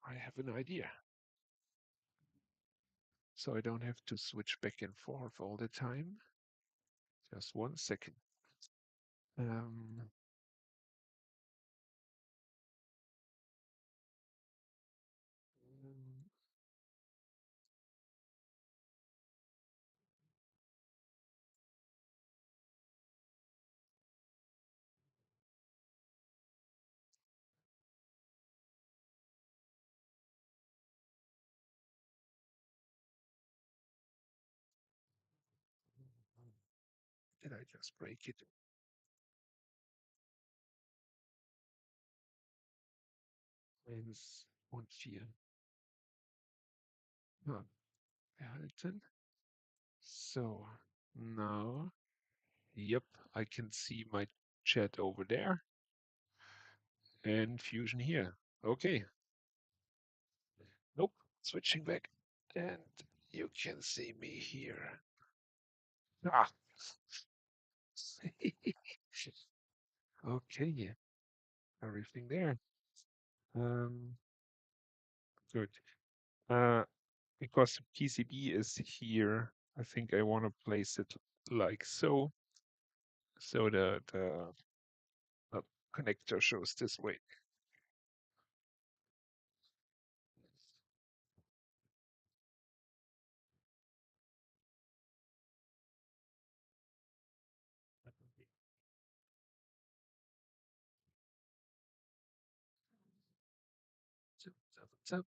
S1: I have an idea. So I don't have to switch back and forth all the time. Just 1 second. Um, did I just break it? -1,4. Oh, behalten. So now, yep, I can see my chat over there and Fusion here. Okay. Nope, switching back. And you can see me here. Ah. Okay, everything there. Um, good. Uh, because the PCB is here, I think I want to place it like so. So the connector shows this way. So,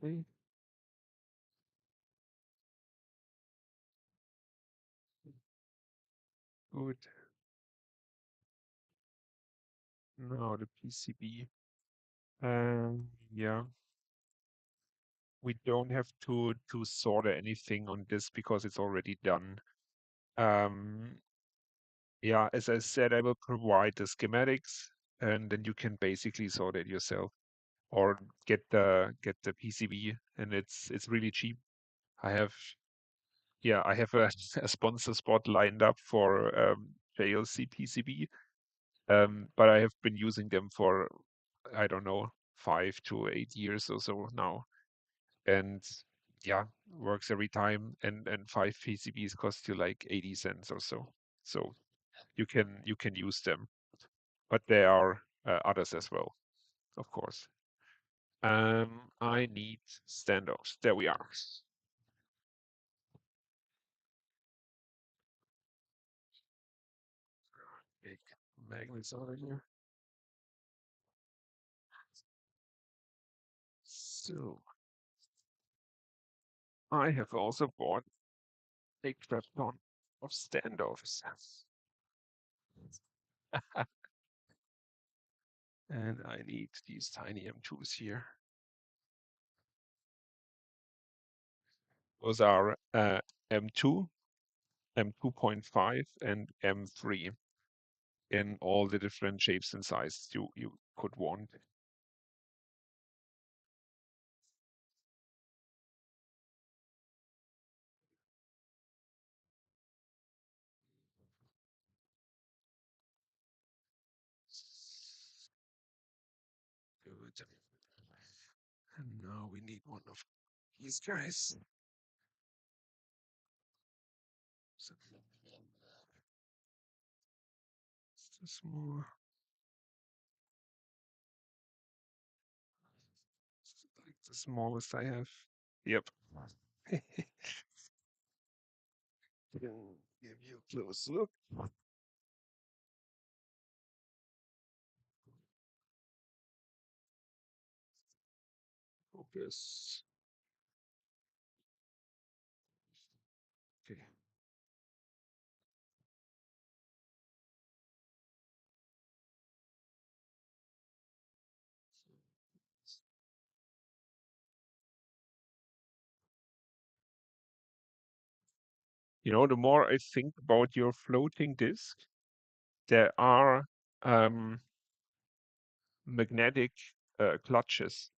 S1: okay. Good. Now the PCB. Yeah, we don't have to solder anything on this because it's already done. Um, yeah, as I said, I will provide the schematics, and then you can basically solder it yourself or get the PCB, and it's really cheap. I have I have a, a sponsor spot lined up for JLC PCB, but I have been using them for I don't know 5 to 8 years or so now, and yeah, works every time. And 5 PCBs cost you like 80 cents or so, so you can use them. But there are others as well, of course. I need standoffs. There we are. Big magnets over here. So I have also bought a crap ton of standoffs. And I need these tiny M2s here. Those are M2, M2.5, and M3 in all the different shapes and sizes you could want. Good. And now we need one of these guys. So, this more. Like the smallest I have. Yep. Can give you a close look. Focus. Okay. You know, the more I think about your floating disk, there are magnetic clutches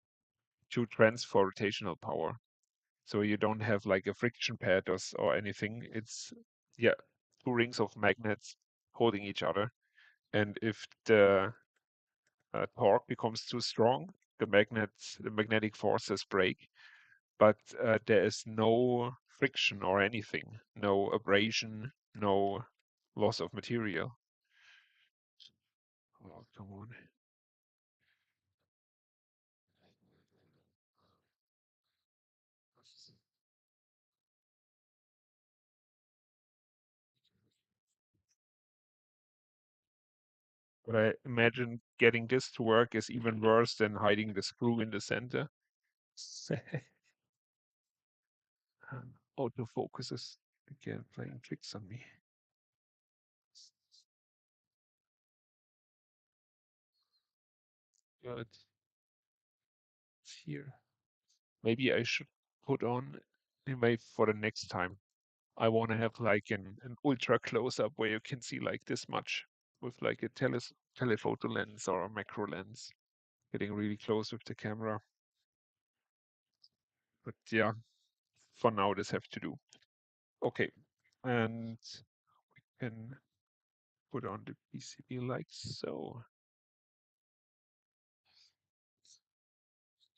S1: to transfer rotational power. So you don't have like a friction pad or anything. It's, yeah, two rings of magnets holding each other. And if the torque becomes too strong, the magnetic forces break. But there is no friction or anything, no abrasion, no loss of material. Oh, come on. But I imagine getting this to work is even worse than hiding the screw in the center. Autofocus is again playing tricks on me. Good. It's here. Maybe I should put on anyway for the next time. I want to have like an ultra close up where you can see like this much with like a telephoto lens or a macro lens, getting really close with the camera. But yeah, for now this have to do. Okay, and we can put on the PCB like so.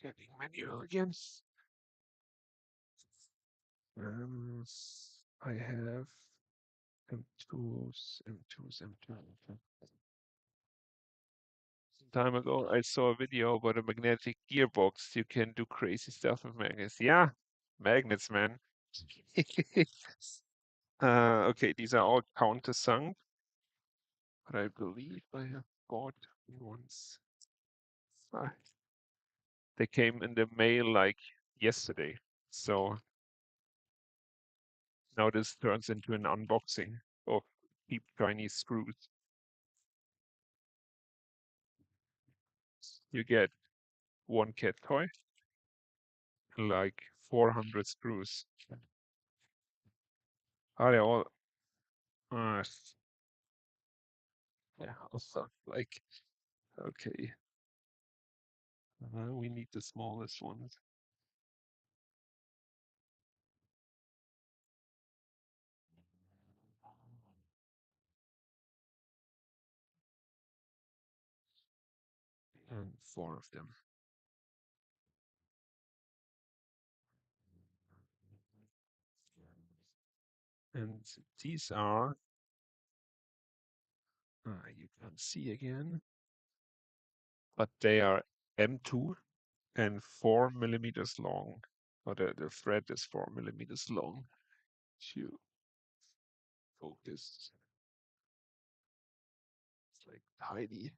S1: Getting manual again. I have M2s, M2s, M2s. Some time ago, I saw a video about a magnetic gearbox. You can do crazy stuff with magnets. Yeah, magnets, man. Okay, these are all countersunk, but I believe I have bought ones. Ah, they came in the mail like yesterday. So now this turns into an unboxing of cheap Chinese screws. You get one cat toy, like 400 screws. Are they all? Uh, yeah, also like, okay. We need the smallest ones. And four of them. And these are, you can see again, but they are M2 and 4 millimeters long. Or the thread is 4 millimeters long. To focus. It's like tiny.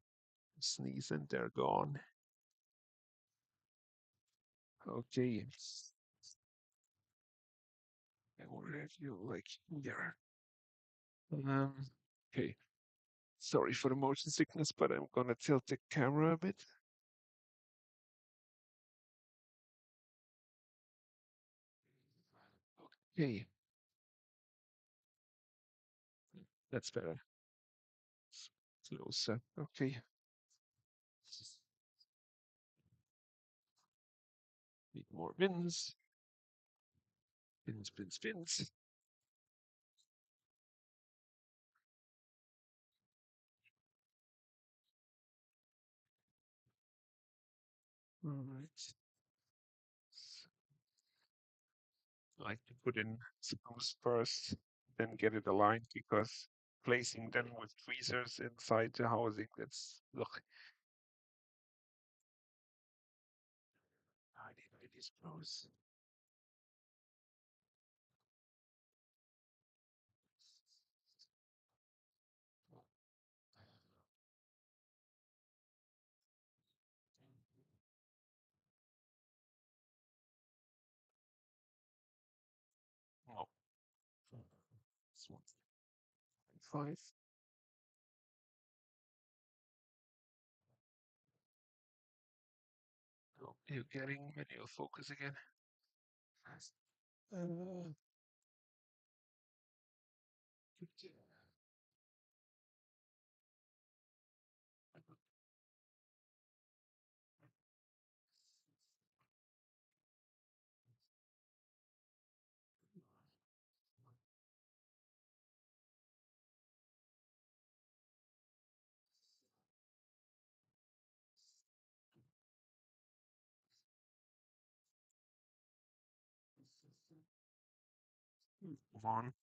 S1: Sneeze and they're gone. Okay. I will have you like here. Okay. Sorry for the motion sickness, but I'm gonna tilt the camera a bit. Okay. That's better. Closer. Okay. Need more pins. Pins, pins, pins. All right. I like to put in screws first, then get it aligned because placing them with tweezers inside the housing, that's look. I need these screws. Oh, this one. 5. Oh, you're getting manual focus again. Uh, Move on.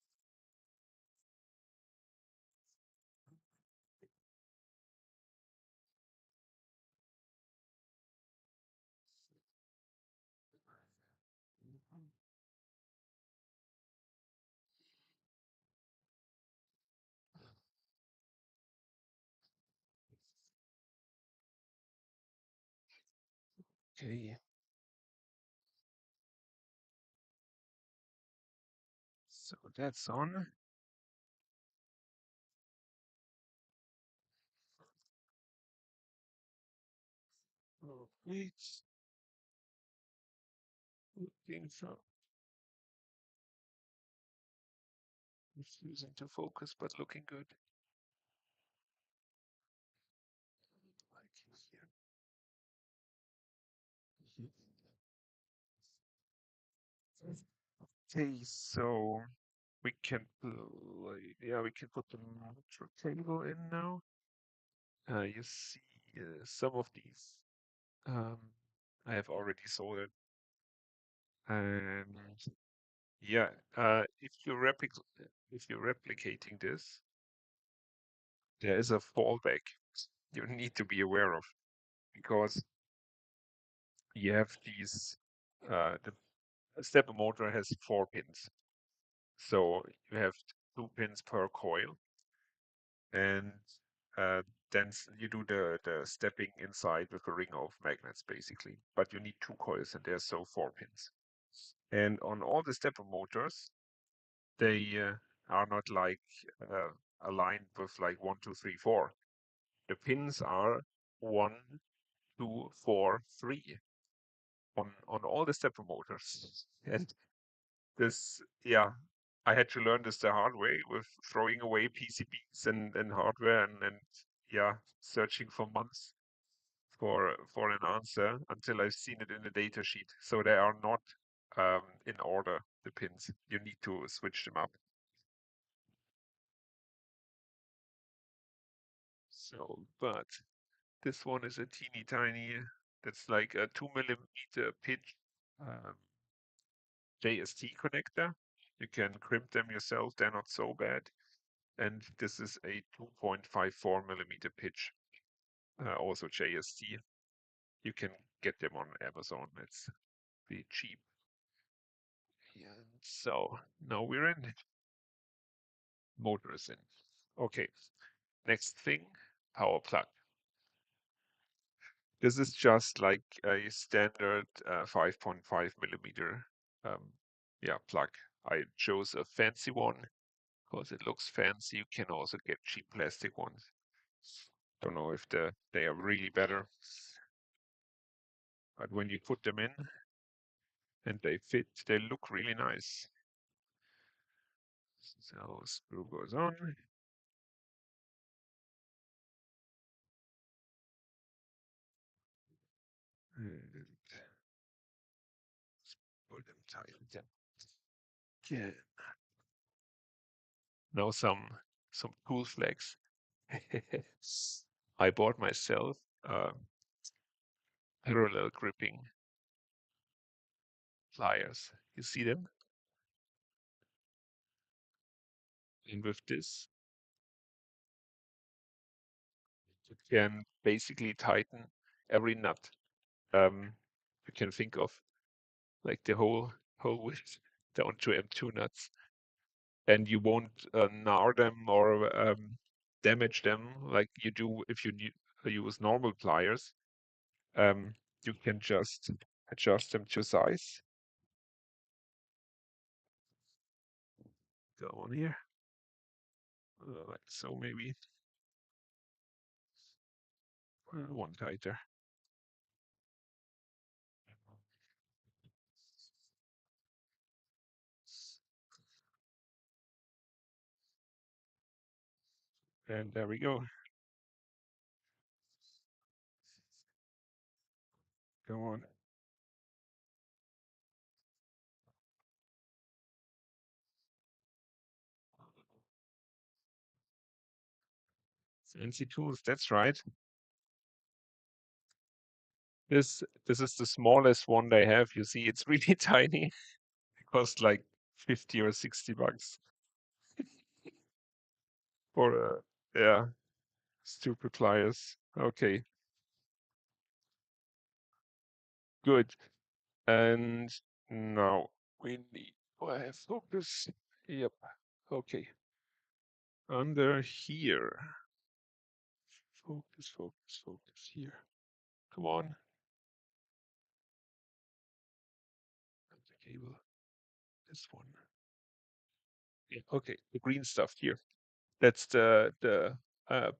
S1: Okay, so that's on. It's looking for refusing to focus, but looking good. Like here. Okay, so we can yeah, we can put the monitor cable in now. You see some of these um, I have already soldered, and yeah, if you're replicating this, there is a fallback you need to be aware of because you have these the stepper motor has 4 pins, so you have 2 pins per coil, and uh, then you do the stepping inside with a ring of magnets basically, but you need 2 coils and there's so 4 pins. And on all the stepper motors, they are not like aligned with like 1, 2, 3, 4. The pins are 1, 2, 4, 3 on all the stepper motors. And this, yeah, I had to learn this the hard way with throwing away PCBs and hardware and yeah, searching for months for an answer until I've seen it in the data sheet. So they are not in order, the pins. You need to switch them up. So, but this one is a teeny tiny, that's like a 2 millimeter pitch um, JST connector. You can crimp them yourself, they're not so bad. And this is a 2.54 millimeter pitch, also JST. You can get them on Amazon, it's pretty cheap. And so now we're in. Motor is in. Okay, next thing, power plug. This is just like a standard 5.5 millimeter yeah, plug. I chose a fancy one because it looks fancy. You can also get cheap plastic ones. Don't know if they are really better, but when you put them in and they fit, they look really nice. So screw goes on. And put them tight again. Yeah. Now some cool flags. I bought myself parallel gripping pliers. You see them? And with this, you can basically tighten every nut you can think of, like the whole width down to M2 nuts, and you won't gnar them or damage them like you do if you use normal pliers. You can just adjust them to size. Go on here, like so, maybe one tighter. And there we go. Go on. Fancy tools, that's right. This is the smallest one they have. You see, it's really tiny. It costs like 50 or 60 bucks for yeah, stupid pliers. Okay, good. And now we need, oh, I have focus. Yep. Okay. Under here. Focus, focus, focus here. Come on. The cable. This one. Yeah, okay, the green stuff here. That's the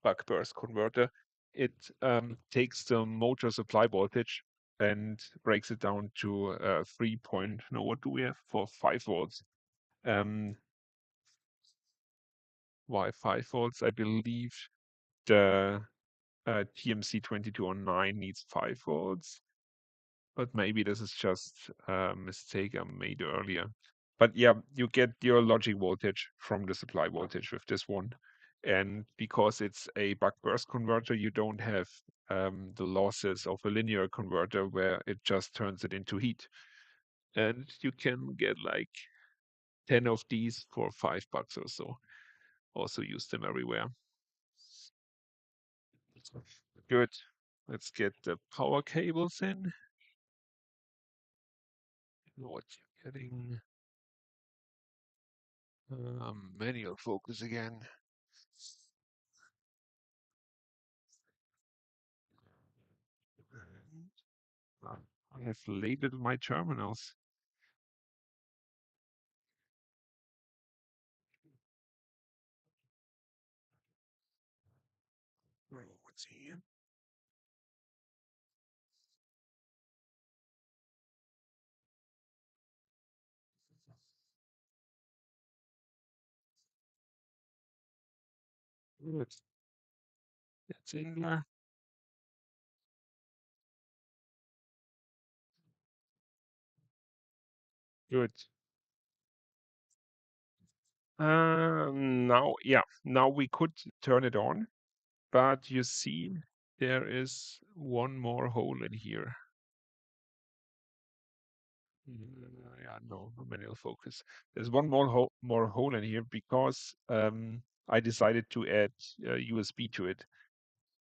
S1: buck burst converter. It takes the motor supply voltage and breaks it down to 3 point. No, what do we have for 5 volts? Um, why 5 volts? I believe the TMC 2209 needs 5 volts, but maybe this is just a mistake I made earlier. But yeah, you get your logic voltage from the supply voltage with this one. And because it's a buck burst converter, you don't have the losses of a linear converter where it just turns it into heat. And you can get like 10 of these for $5 or so. Also use them everywhere. Good. Let's get the power cables in. What you're getting. Manual focus again. I have labeled my terminals. What's here? Good. That's in there. Good. Now, yeah, now we could turn it on, but you see, there is one more hole in here. Yeah, no, manual focus. There's one more hole in here because I decided to add USB to it.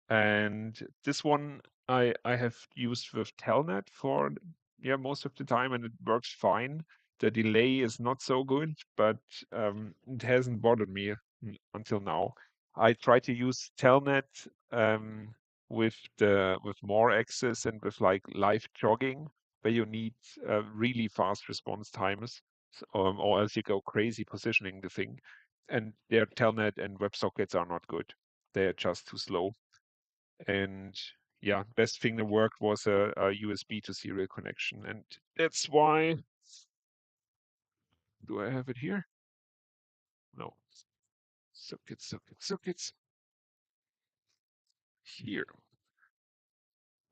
S1: And this one I have used with telnet for most of the time, and it works fine. The delay is not so good, but it hasn't bothered me until now. I try to use telnet with more access and with like live jogging, where you need really fast response times, or else you go crazy positioning the thing. And their telnet and WebSockets are not good. They are just too slow. And yeah, best thing that worked was a USB to serial connection. And that's why, do I have it here? No. Sockets, sockets, sockets. Here.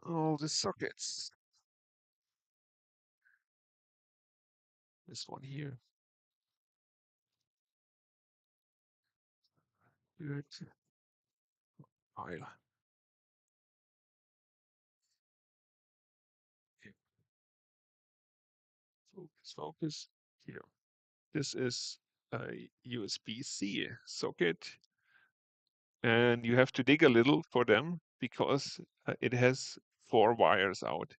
S1: All the sockets. This one here. Good. Pile. focus here. This is a USB-C socket, and you have to dig a little for them because it has 4 wires out.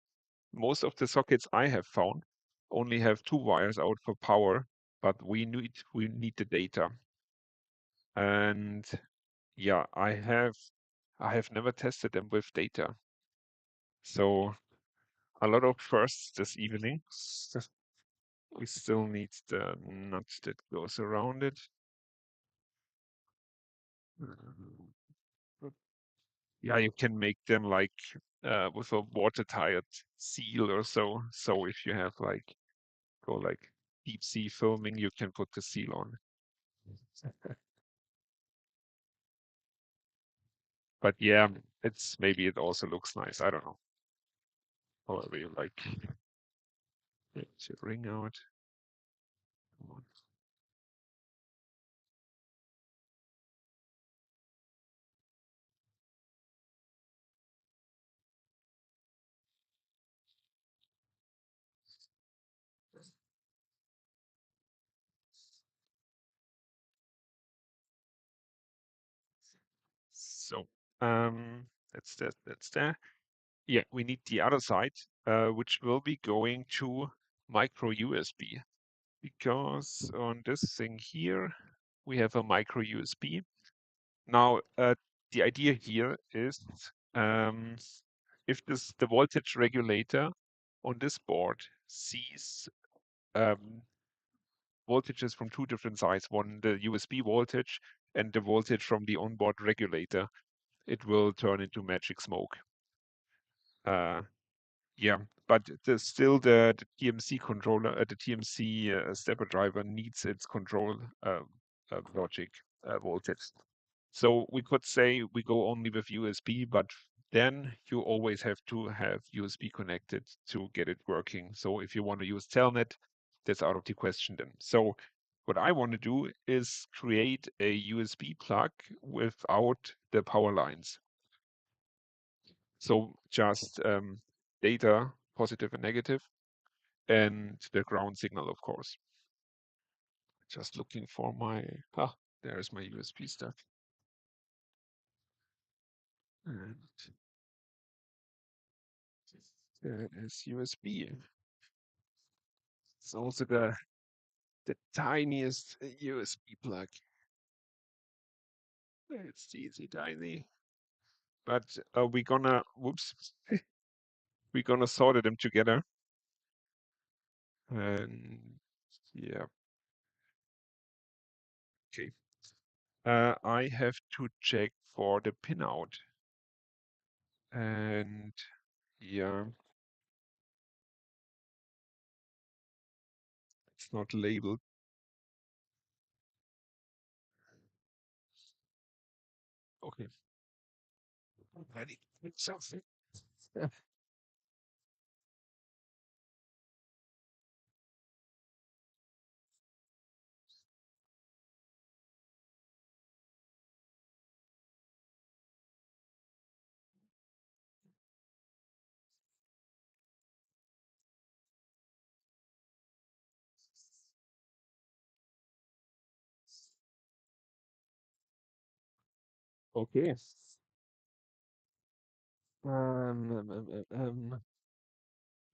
S1: Most of the sockets I have found only have 2 wires out for power, but we need the data. And yeah, I have never tested them with data. So a lot of firsts this evening. We still need the nut that goes around it. Yeah, you can make them like with a watertight seal or so. So if you have like deep sea filming, you can put the seal on. But yeah, maybe it also looks nice. I don't know. However you like. Let's ring out. Come on. So that's that. Yeah, we need the other side, which will be going to micro USB, because on this thing here we have a micro USB. Now, the idea here is um, if the voltage regulator on this board sees voltages from 2 different sides, one the USB voltage and the voltage from the onboard regulator, it will turn into magic smoke. Yeah, but still the TMC controller, the TMC stepper driver needs its control logic voltage. So we could say we go only with USB, but then you always have to have USB connected to get it working. So if you want to use telnet, that's out of the question then. So what I want to do is create a USB plug without the power lines. So just data, positive and negative, and the ground signal, of course. Just looking for there's my USB stuff. And there is USB. It's also the tiniest USB plug. It's teensy tiny. But we're gonna, we're gonna solder them together. And yeah, okay. I have to check for the pinout. And yeah, it's not labeled. Okay. Ready. Something. Okay.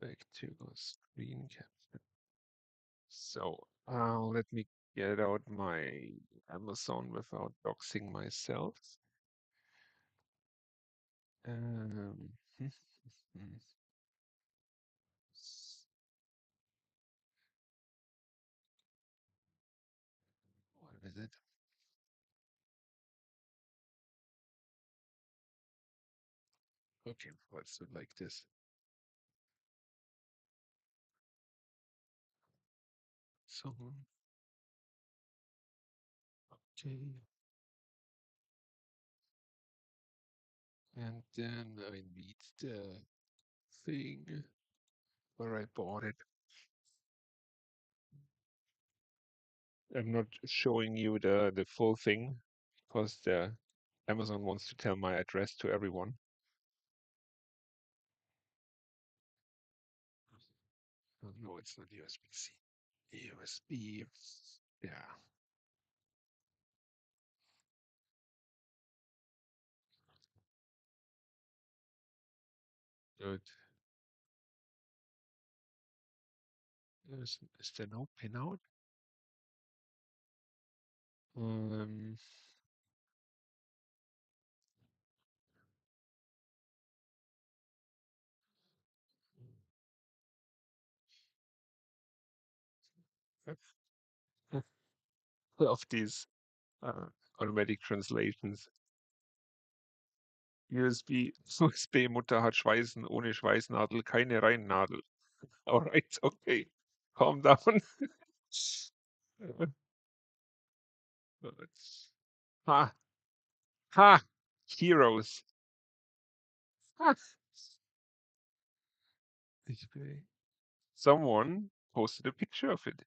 S1: Back to screen capture. So let me get out my Amazon without doxing myself. Um, what is it? Okay, let's do it like this. So, okay. And then I need the thing where I bought it. I'm not showing you the full thing because the Amazon wants to tell my address to everyone. Oh, no, it's not USB-C. USB. Yeah. Good. Is there no pinout? Um, of these automatic translations. USB-Mutter hat Schweißen, ohne Schweißnadel keine Reinnadel. Alright, okay. Calm down. Ha, ha, heroes. Ha. Someone posted a picture of it.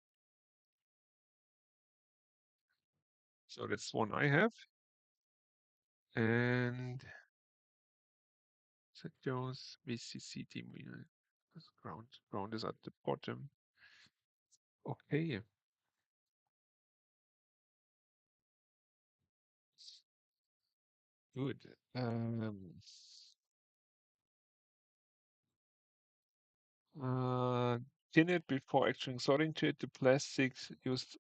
S1: So that's one I have. And that goes VCC team. Ground is at the bottom. Okay. Good. Uh, tin it before actually sorting to it. The plastics used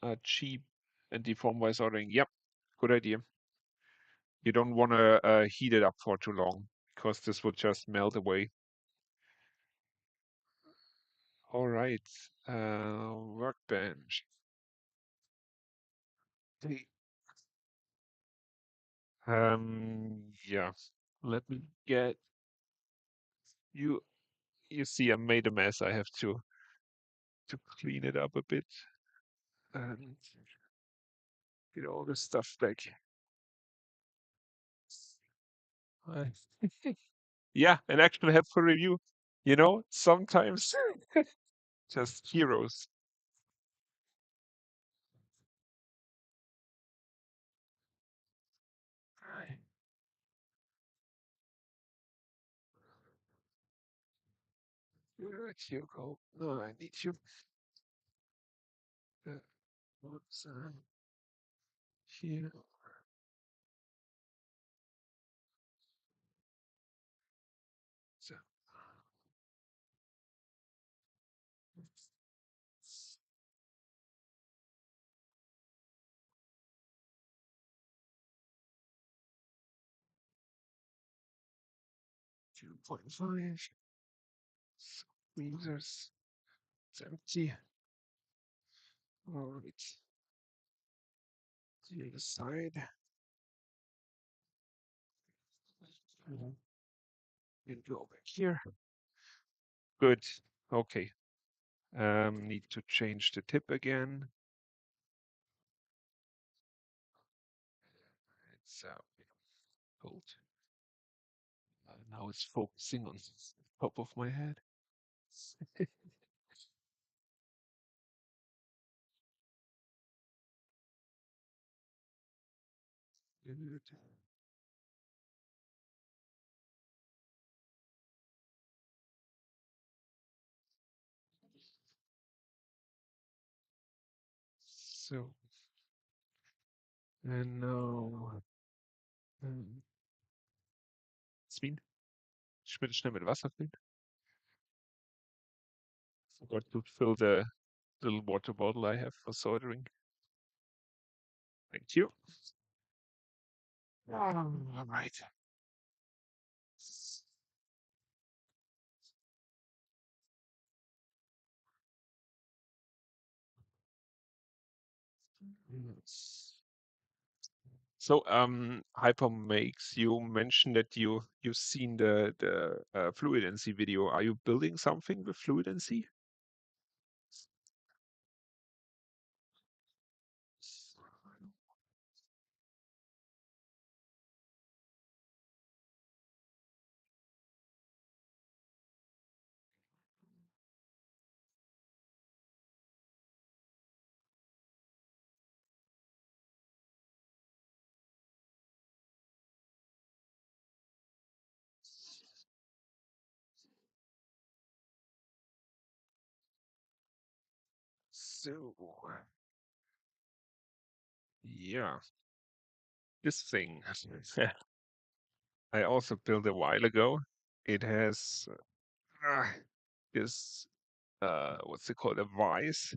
S1: are cheap and deformed by sorting. Yep, good idea. You don't want to heat it up for too long because this would just melt away. All right, workbench. Hey. Yeah. Let me get you. You see, I made a mess. I have to clean it up a bit and get all the stuff back. I- yeah, an actual helpful review. You know, sometimes just heroes. Right. Where'd you go? No, I need you. What's here? So, 2.5. Squeezers. It's empty. All right. To the other side. Mhm. And go back here. Good. Okay. Need to change the tip again. It's cold. Now it's focusing on the top of my head. Good. So, and now, spin. Bitte schnell mit Wasser füllen. Forgot to fill the little water bottle I have for soldering. Thank you. All right. Yes. So, Hypermakes, you mentioned that you've seen the fluidnc video. Are you building something with fluidnc? So, yeah, this thing I also built a while ago. It has uh, this what's it called, a vise,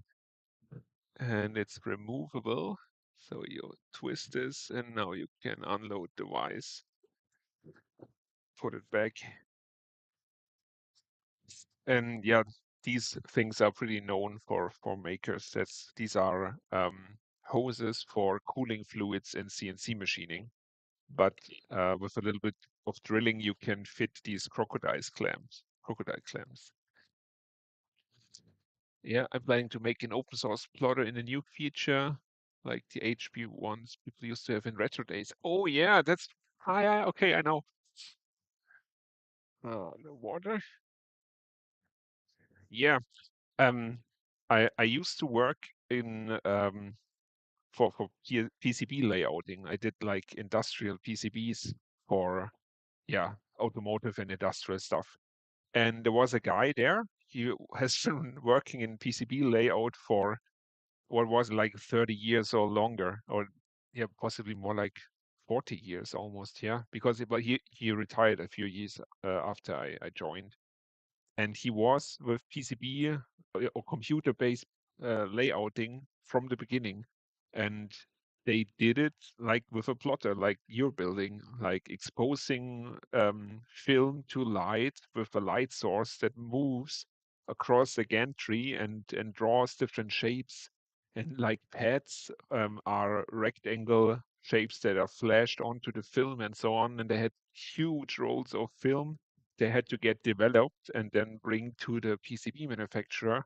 S1: and it's removable. So you twist this, and now you can unload the vise, put it back. And yeah, these things are pretty known for makers. These are hoses for cooling fluids in CNC machining. But with a little bit of drilling, you can fit these crocodile clamps. Yeah, I'm planning to make an open source plotter in a new feature, like the HP ones people used to have in retro days. Oh yeah, that's okay, I know. The water. Yeah. Um, I used to work in for PCB layouting. I did like industrial PCBs for, yeah, automotive and industrial stuff. And there was a guy there. He has been working in PCB layout for what was like 30 years or longer, or yeah, possibly more like 40 years almost. Yeah, because but he retired a few years after I joined, and he was with PCB or computer-based layouting from the beginning, and they did it like with a plotter, like you're building, like exposing film to light with a light source that moves across the gantry and draws different shapes. And like pads are rectangle shapes that are flashed onto the film and so on. And they had huge rolls of film they had to get developed and then bring to the PCB manufacturer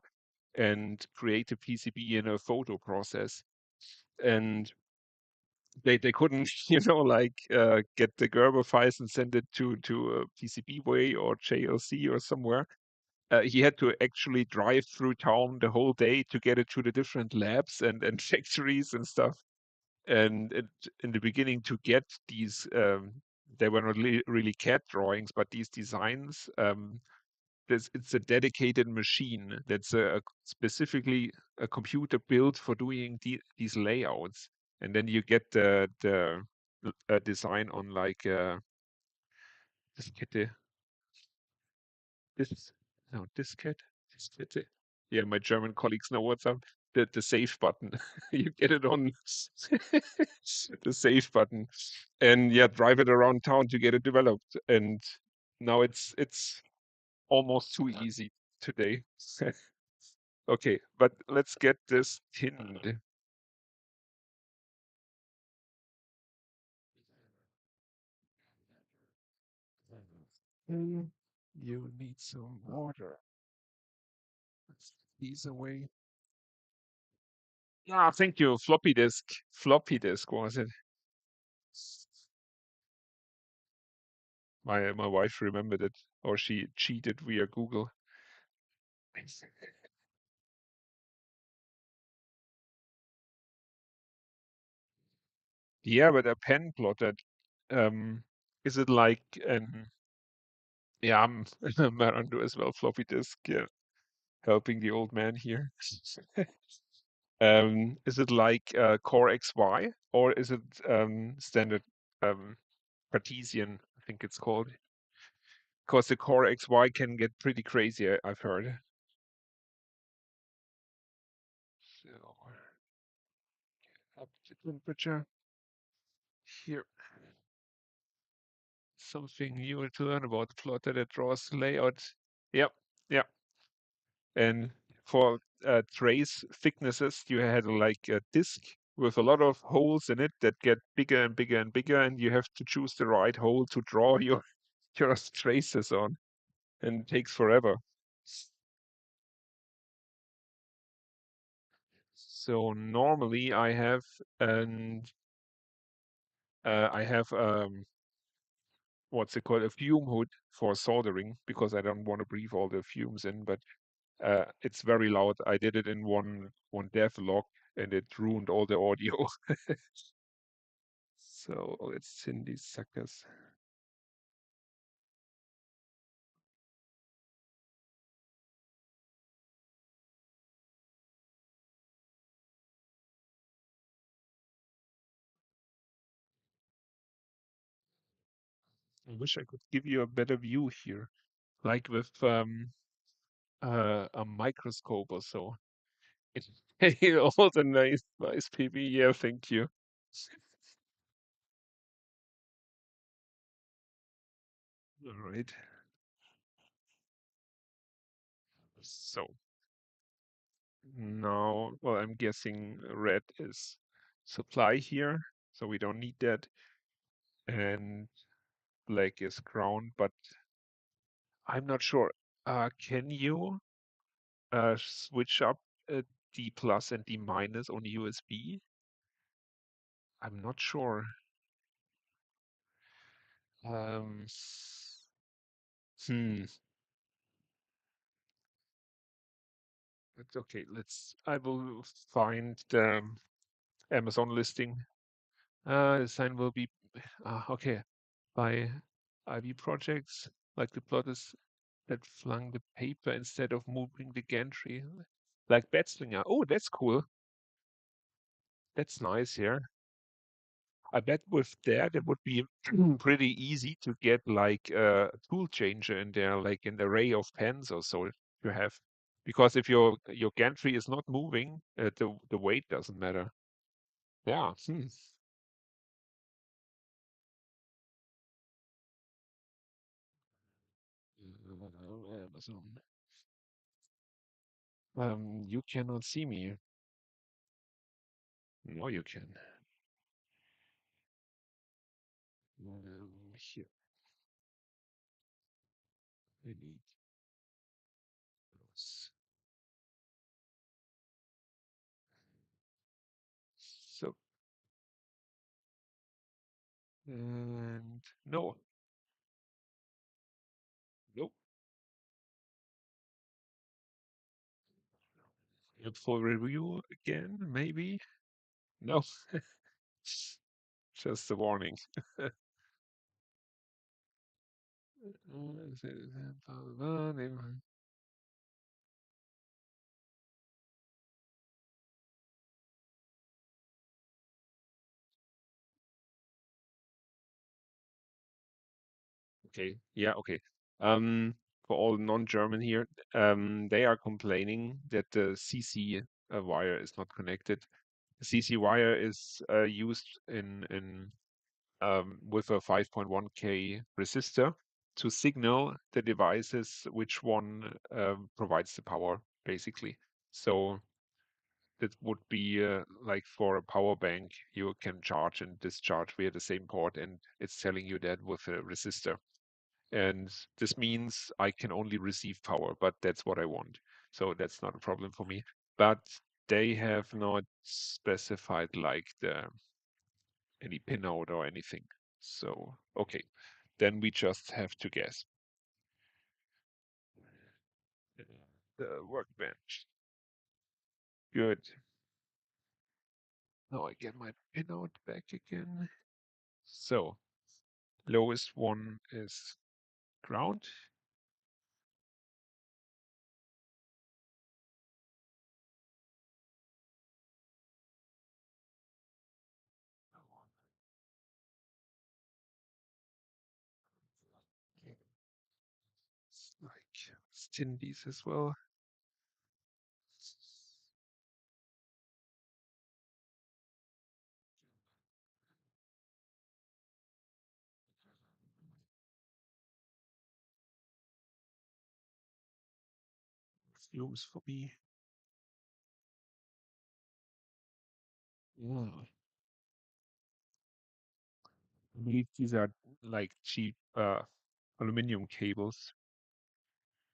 S1: and create a PCB in a photo process. And they couldn't, like get the Gerber files and send it to a PCB way or JLC or somewhere. He had to actually drive through town the whole day to get it to the different labs and factories and stuff. And in the beginning, to get these, they were not really CAD drawings, but these designs. It's a dedicated machine that's specifically a computer built for doing these layouts, and then you get the design on like diskette, this no diskette. Yeah, my German colleagues know what's up. The save button. You get it on the save button, and yeah, drive it around town to get it developed. And now it's almost too easy today. Okay, but let's get this tinned. You need some water. Let's put these away. Yeah, thank you. Floppy disk. Floppy disk was it? My wife remembered it, or she cheated via Google. Yeah, but a pen plotted. Is it like an yeah, I'm Marandu as well, floppy disk, yeah, helping the old man here. Is it like Core XY or is it standard um, Cartesian? I think it's called. Because the Core XY can get pretty crazy, I've heard. So, up the temperature here. Something new to learn about plotter that draws layout. Yep, yep. And for trace thicknesses, you had like a disk with a lot of holes in it that get bigger and bigger and bigger, and you have to choose the right hole to draw your traces on, and it takes forever. So normally I have what's it called, a fume hood for soldering because I don't want to breathe all the fumes in, but it's very loud. I did it in one dev log and it ruined all the audio. So let's send these suckers. I wish I could give you a better view here, like with a microscope or so. It also nice PV. Yeah, thank you. All right. So now, well, I'm guessing red is supply here, so we don't need that, and black is ground, but I'm not sure. Can you switch up D plus and D minus on USB? I'm not sure. Um, hmm. That's okay. I will find the Amazon listing. The sign will be okay by IB projects, like the plotters that flung the paper instead of moving the gantry, like Batslinger. Oh, that's cool. That's nice. Yeah. I bet with that it would be pretty easy to get like a tool changer in there, like an array of pens or so you have. Because if your gantry is not moving, the weight doesn't matter. Yeah. Amazon. You cannot see me. No, you can. Here, I need those. So, and no, nope. Full review again, maybe? No, just a warning. Okay, yeah, okay. For all non-German here, they are complaining that the CC wire is not connected. The CC wire is used in with a 5.1K resistor to signal the devices which one provides the power, basically. So that would be like for a power bank, you can charge and discharge via the same port, and it's telling you that with a resistor. And this means I can only receive power, but that's what I want. So that's not a problem for me. But they have not specified like the any pinout or anything. So, okay, then we just have to guess. The workbench. Good. Now I get my pinout back again. So, lowest one is ground. Like Stindies as well. Fumes for me. Yeah. I believe these are like cheap aluminum cables.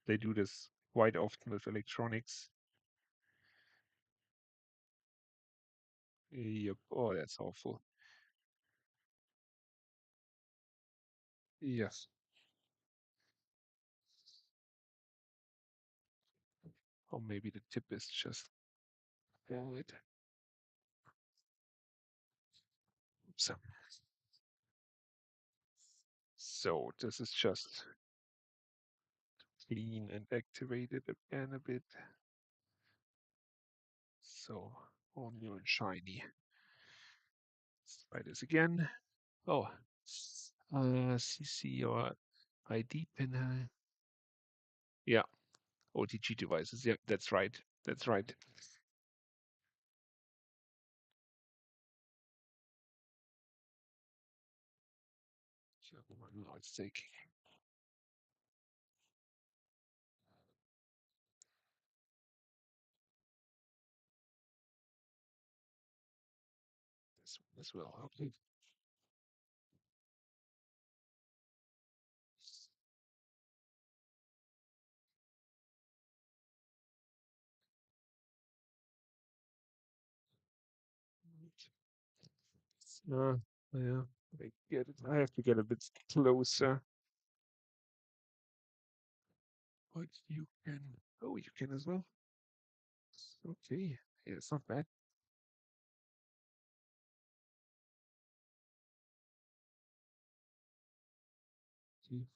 S1: They do this quite often with electronics. Yep. Oh, that's awful. Yes. Or maybe the tip is just bad. So, so this is just clean and activate it again a bit. So all new and shiny. Let's try this again. Oh, CC or ID pin. Yeah, OTG devices. Yeah, that's right. That's right. Sure, now it's taking this one as well. Okay. Uh, yeah, I get it. I have to get a bit closer. But you can. Oh, you can as well. Okay. Yeah, it's not bad. See,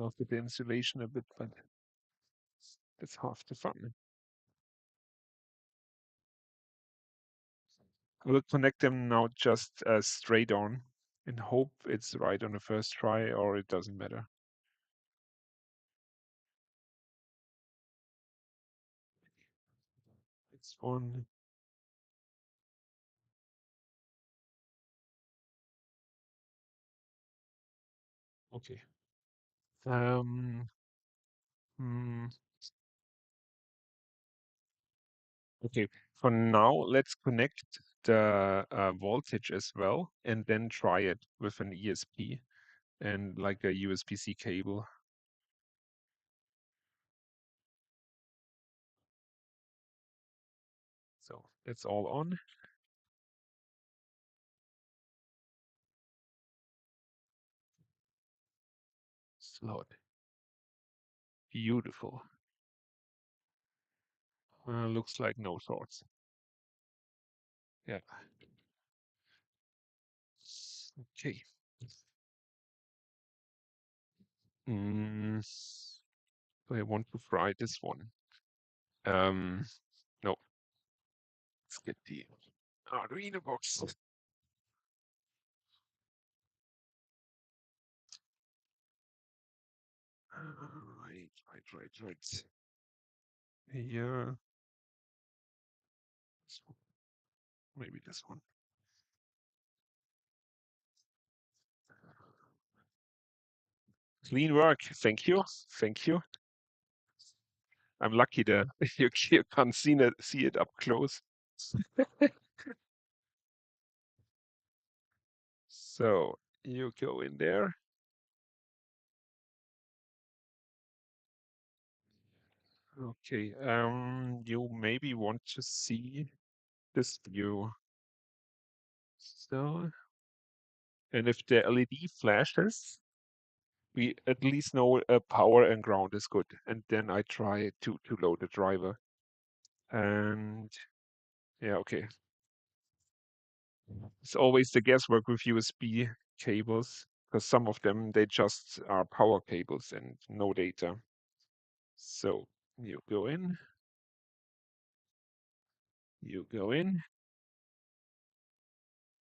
S1: after the installation a bit, but that's half the fun. I will connect them now just straight on and hope it's right on the first try or it doesn't matter. It's on. Okay. Um, hmm, okay. For now, let's connect the voltage as well and then try it with an ESP and like a USB-C cable. So it's all on. Slot. Beautiful. Looks like no shorts. Yeah. Okay. Mm, so I want to fry this one. No, let's get the Arduino box. Right. Yeah, maybe this one. Clean work. Thank you. Thank you. I'm lucky that you can't see it up close. So you go in there. Okay. You maybe want to see this view. So, and if the LED flashes, we at least know power and ground is good. And then I try to load the driver. And yeah, okay. It's always the guesswork with USB cables because some of them they just are power cables and no data. So you go in,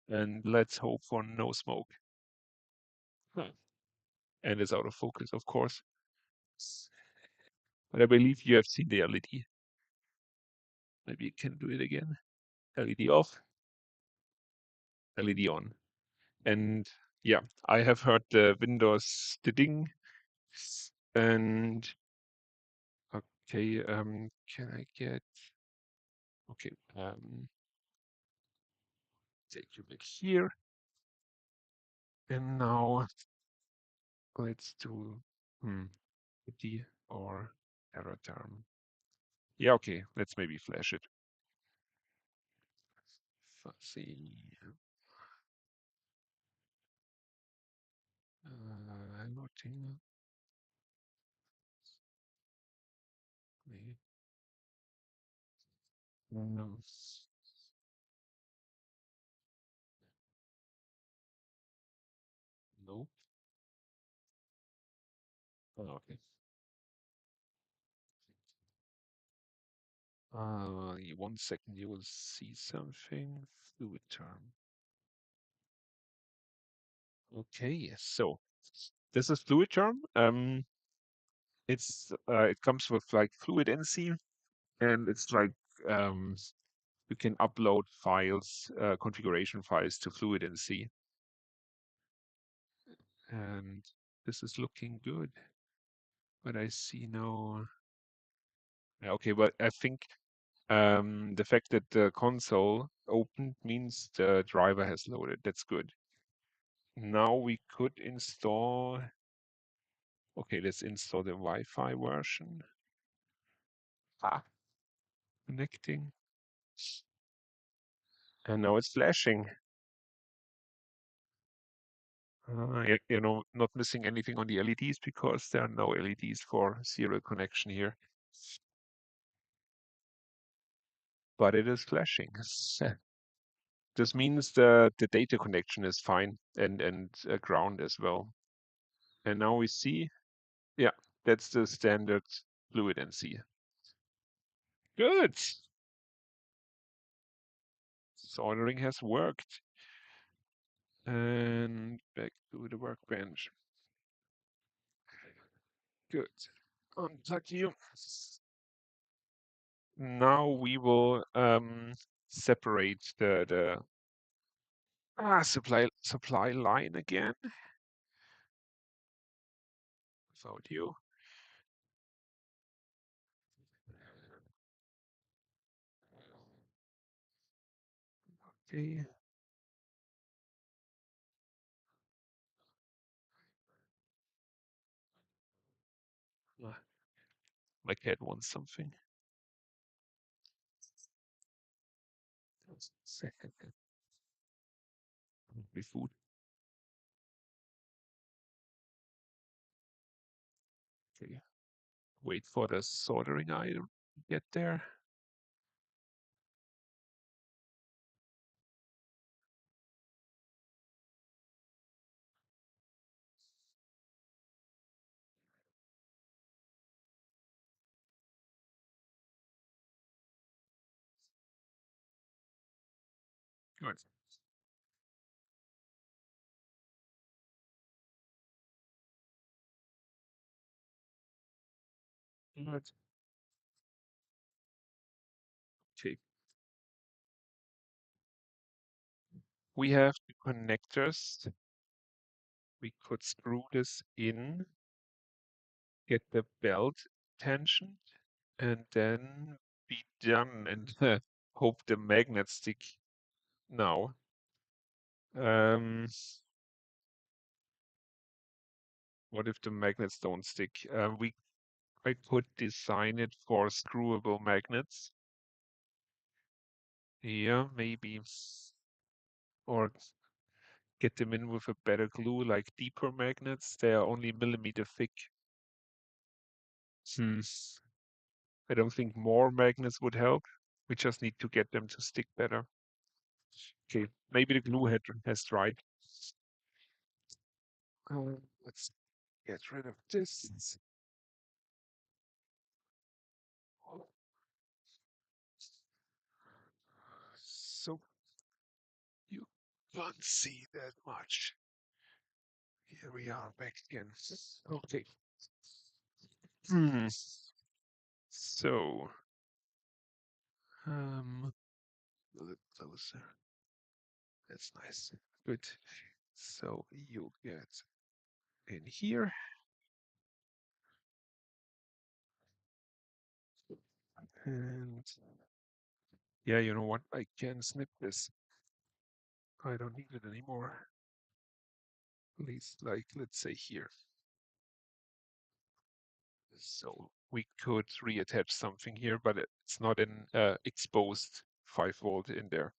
S1: and let's hope for no smoke. Huh. And it's out of focus, of course. But I believe you have seen the LED. Maybe you can do it again. LED off, LED on. And yeah, I have heard the Windows ding. And okay, can I get okay, take you back here. And now let's do D or error term. Yeah, okay, let's maybe flash it. Fuzzy. Nothing. No. No. Oh, okay. 1 second, you will see something. Fluid term. Okay, so this is fluidterm. It comes with like fluidnc, and it's like um, you can upload files, configuration files to fluidnc, and this is looking good. But I see no. Yeah, okay, but I think the fact that the console opened means the driver has loaded. That's good. Now we could install. Okay, let's install the Wi-Fi version. Ah, connecting. And now it's flashing. Not missing anything on the LEDs because there are no LEDs for serial connection here. But it is flashing. This means the data connection is fine and ground as well. And now we see, yeah, that's the standard fluidnc. Good. Soldering has worked. And back to the workbench. Good. Unplug you. Now we will separate the supply line again. Without you. Okay. My cat wants something. Second. Hungry food. Okay. Wait for the soldering item to get there. Good. Good. Okay. We have the connectors. We could screw this in, get the belt tensioned, and then be done and hope the magnets stick now. What if the magnets don't stick? I could design it for screwable magnets. Yeah, maybe. Or get them in with a better glue, like deeper magnets. They are only millimeter thick. Hmm. I don't think more magnets would help. We just need to get them to stick better. Okay, maybe the glue has dried. Let's get rid of this. So you can't see that much. Here we are back again. Okay. So, a little closer. That's nice. Good. So you get in here. And yeah, you know what? I can snip this. I don't need it anymore. At least, like, let's say here. So we could reattach something here, but it's not an exposed 5 volt in there.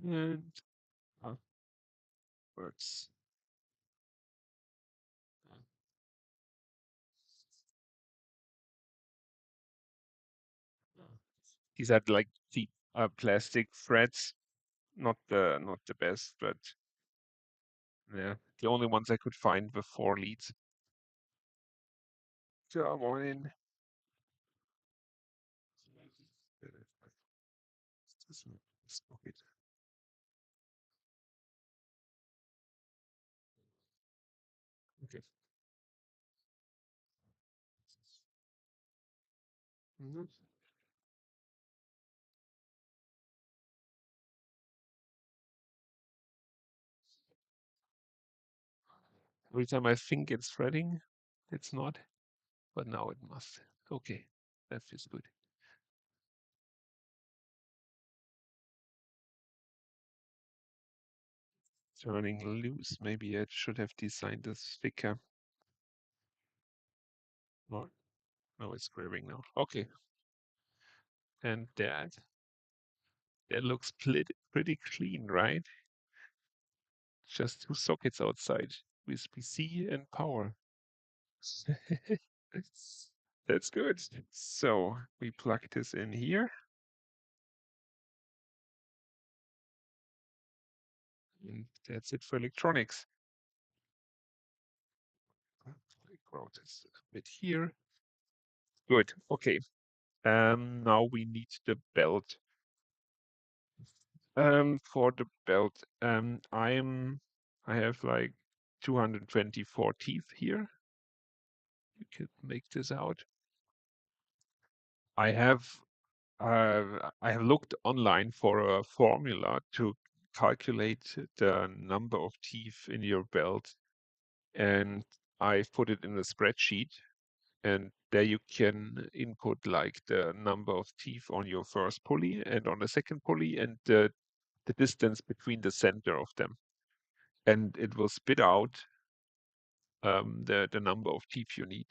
S1: And works. These are like the plastic threads, not the best, but Yeah, the only ones I could find were 4 leads. Come on in. Okay. Okay. Mhm. Every time I think it's threading, it's not, but now it must. Okay, that feels good. Turning loose. Maybe I should have designed this thicker. No, no, it's grabbing now. Okay, and that looks pretty clean, right? Just 2 sockets outside, USB-C and power. That's good. So we plug this in here, and that's it for electronics. I grow this a bit here. Good. Okay. Now we need the belt. For the belt, I have like 224 teeth here. You can make this out. I have I have looked online for a formula to calculate the number of teeth in your belt, and I put it in a spreadsheet, and there you can input like the number of teeth on your first pulley and on the second pulley, and the distance between the center of them, and it will spit out the number of teeth you need.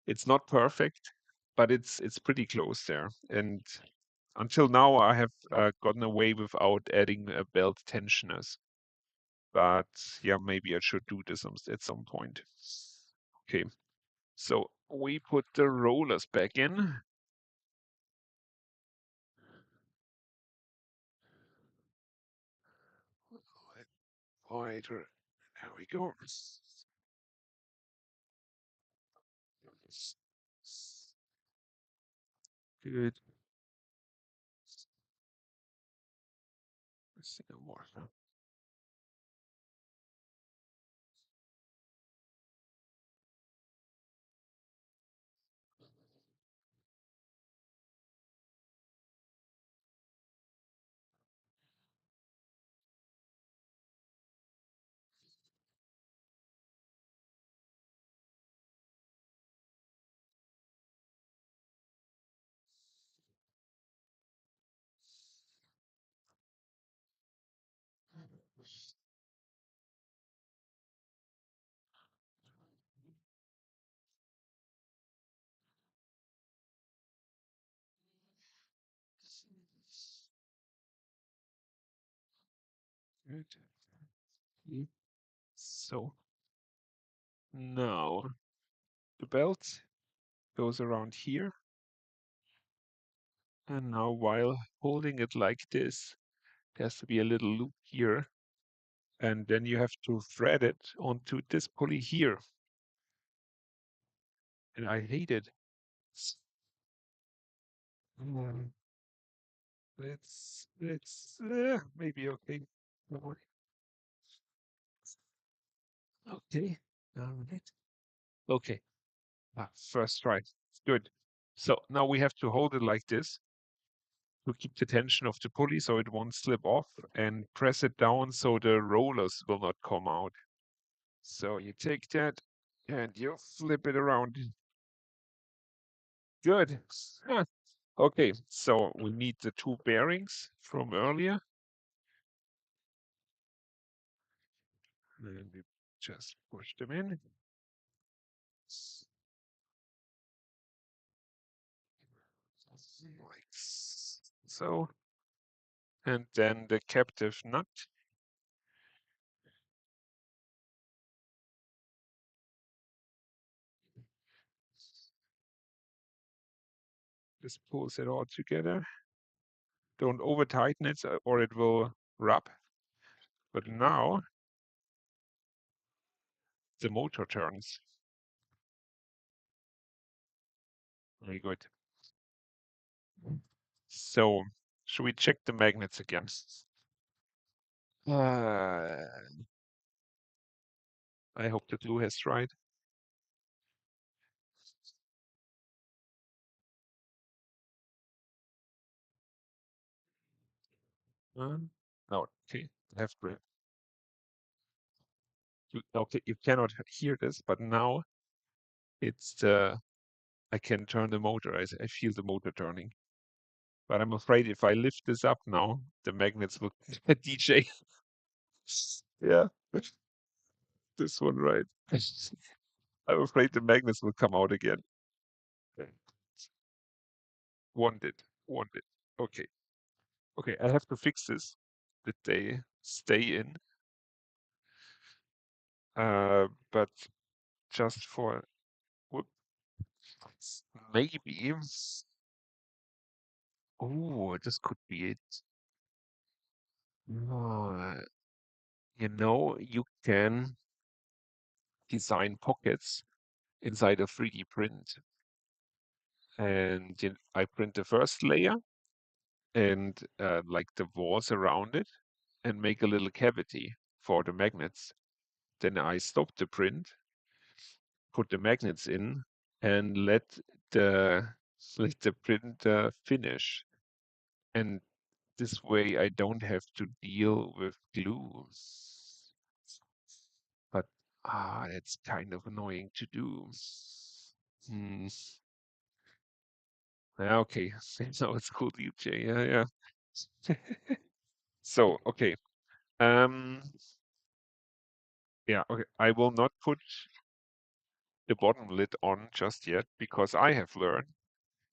S1: It's not perfect, but it's pretty close there. And until now, I have gotten away without adding belt tensioners. But yeah, maybe I should do this at some point. Okay, so we put the rollers back in. Wider. There we go. Good. Let's see more. Good. Mm. So now the belt goes around here. And now while holding it like this, there has to be a little loop here. And then you have to thread it onto this pulley here. And I hate it. Mm, let's maybe okay. Okay. All right. Okay. First try. Good. So now we have to hold it like this to keep the tension of the pulley so it won't slip off, and press it down so the rollers will not come out. So you take that and you flip it around. Good. Huh. Okay, so we need the 2 bearings from earlier. And we just push them in. Like so. And then the captive nut. This pulls it all together. Don't over tighten it or it will rub. But now the motor turns. Very good. So, should we check the magnets again? I hope the glue has dried. No, okay, left grip. Okay, you cannot hear this, but now it's I can turn the motor. I feel the motor turning. But I'm afraid if I lift this up now, the magnets will DJ. Yeah, this one, right? I'm afraid the magnets will come out again. Wanted, wanted. Okay, okay. I have to fix this that they stay in. But just for maybe. Oh, this could be it. Oh, you can design pockets inside a 3D print. And I print the first layer and like the walls around it and make a little cavity for the magnets. Then I stop the print, put the magnets in, and the let the printer finish. And this way I don't have to deal with glue. But that's kind of annoying to do. Hmm. Yeah, okay. So it's called UJ. Yeah, yeah. So, okay. Um, yeah, okay. I will not put the bottom lid on just yet because I have learned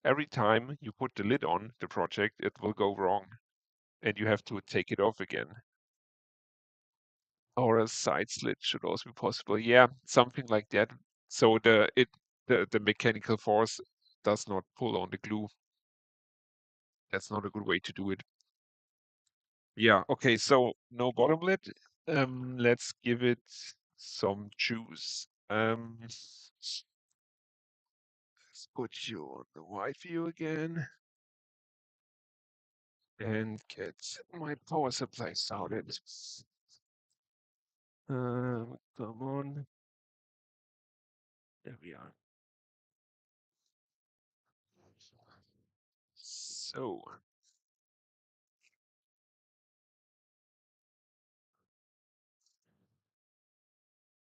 S1: every time you put the lid on the project, it will go wrong and you have to take it off again. Or a side slit should also be possible. Yeah, something like that. So the mechanical force does not pull on the glue. That's not a good way to do it. Yeah, okay, so no bottom lid. Let's give it some juice. Let's put you on the wide view again and get my power supply started. Come on. There we are. So,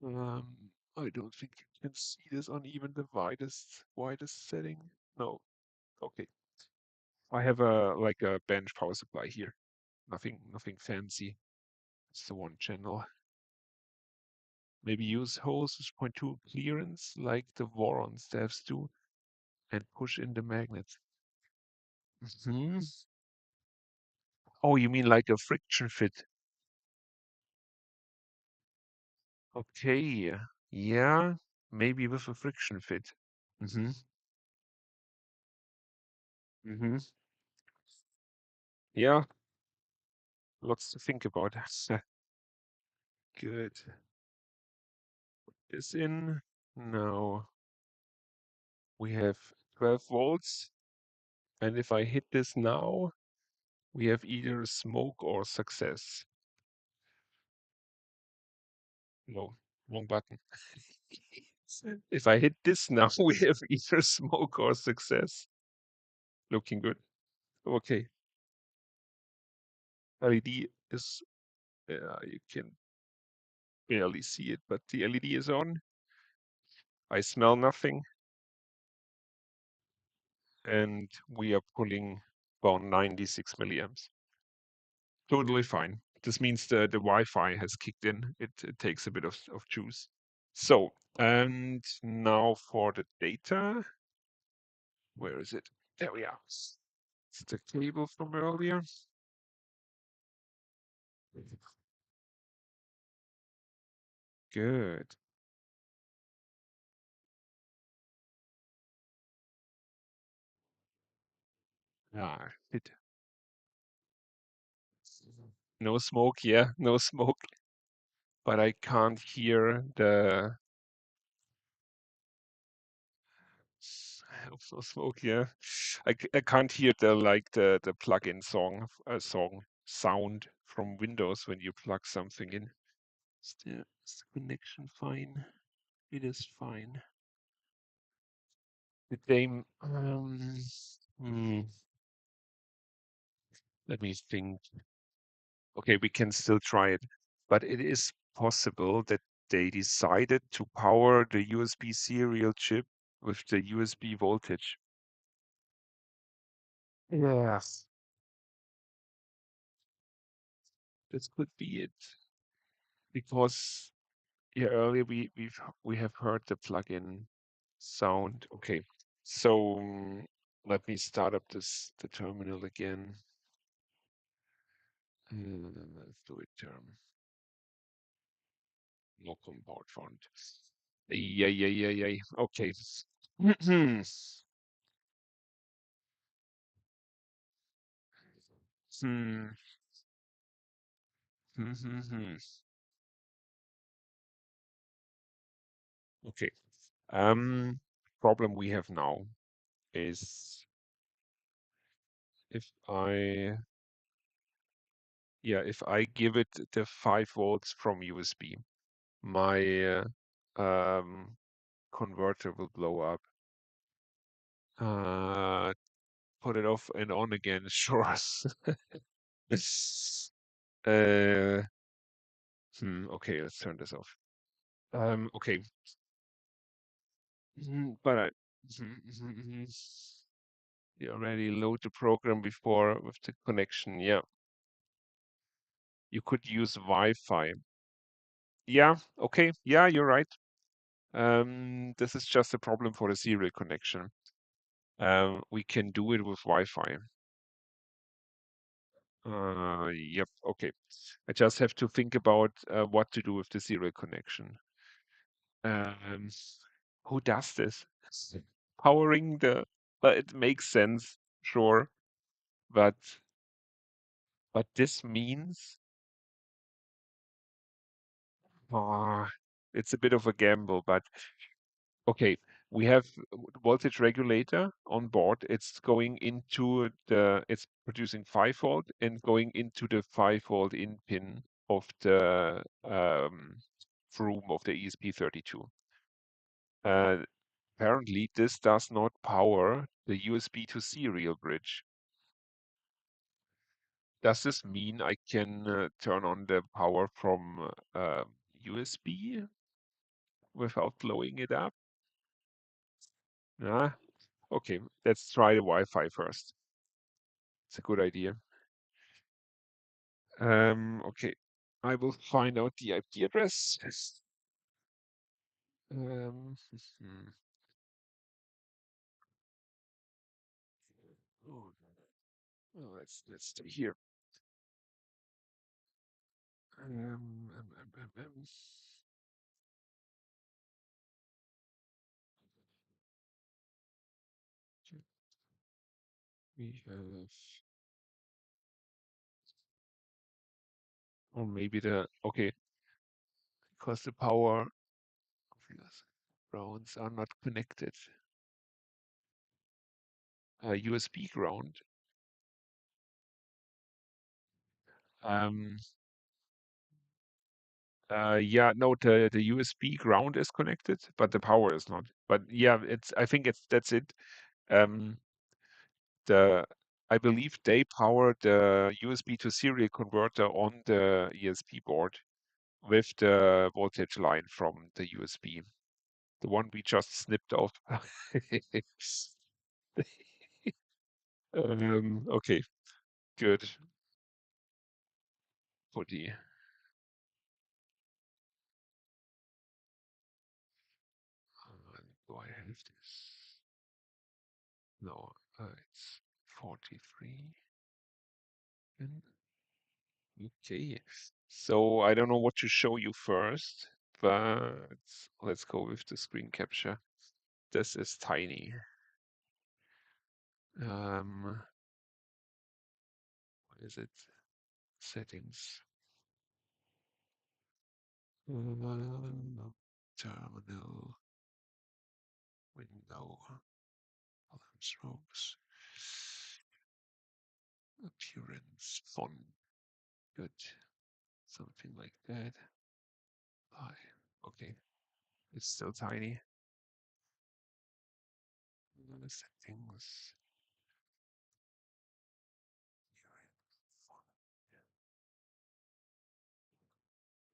S1: I don't think you can see this on even the widest setting. No. Okay. I have like a bench power supply here. Nothing fancy. It's the one channel. Maybe use hose with 0.2 clearance like the Voron staffs do and push in the magnets. Hmm. Oh, you mean like a friction fit? Okay. Yeah, maybe with a friction fit. Hmm. Hmm. Yeah, lots to think about. Good. Put this in. Now we have 12 volts. And if I hit this now, we have either smoke or success. No, wrong button. If I hit this now, we have either smoke or success. Looking good. Okay. LED is, you can barely see it, but the LED is on. I smell nothing. And we are pulling about 96 milliamps. Totally fine. This means the Wi-Fi has kicked in. It takes a bit of juice. So, and now for the data. Where is it? There we are. It's the cable from earlier. Good. Ah, it. No smoke, yeah, no smoke. But I can't hear No smoke, yeah. I can't hear the plug-in song sound from Windows when you plug something in. Is the connection fine? It is fine. The same. Let me think. Okay, we can still try it, but it is possible that they decided to power the USB serial chip with the USB voltage. Yes, this could be it. Because yeah, earlier we have heard the plugin sound. Okay, so let me start up the terminal again. Fluid term, no compound font. Yeah, yeah, yeah, yeah. Okay. Hmm. Hmm, hmm, hmm. Okay. Problem we have now is if I if I give it the 5 volts from USB, my converter will blow up. Put it off and on again, sure. uh, okay, let's turn this off. Okay. But you already load the program before with the connection. Yeah, you could use Wi-Fi. Yeah, okay. Yeah, you're right. This is just a problem for the serial connection. We can do it with Wi-Fi. Yep. Okay. I just have to think about what to do with the serial connection. Um, who does this? Powering the, it makes sense, sure, but this means uh, it's a bit of a gamble. But okay, we have voltage regulator on board. It's going into it's producing 5 volt and going into the 5 volt in pin of the room of the ESP32. Apparently, this does not power the USB to serial bridge. Does this mean I can turn on the power from USB without blowing it up? Ah, okay, let's try the Wi-Fi first. It's a good idea. Okay, I will find out the IP address. Um, oh, let's stay here. Um, um, um, um, um. We have, or maybe okay, because the power grounds are not connected. USB ground. Um, yeah, no, the USB ground is connected, but the power is not. But yeah, I think that's it. Um, the I believe they power the USB to serial converter on the ESP board with the voltage line from the USB, the one we just snipped off. Okay, good. For the do I have this? No, it's 43. Okay, so I don't know what to show you first, but let's go with the screen capture. This is tiny. What is it? Settings. Terminal window. strokes, appearance, font, good, something like that. Okay, it's still tiny. Settings.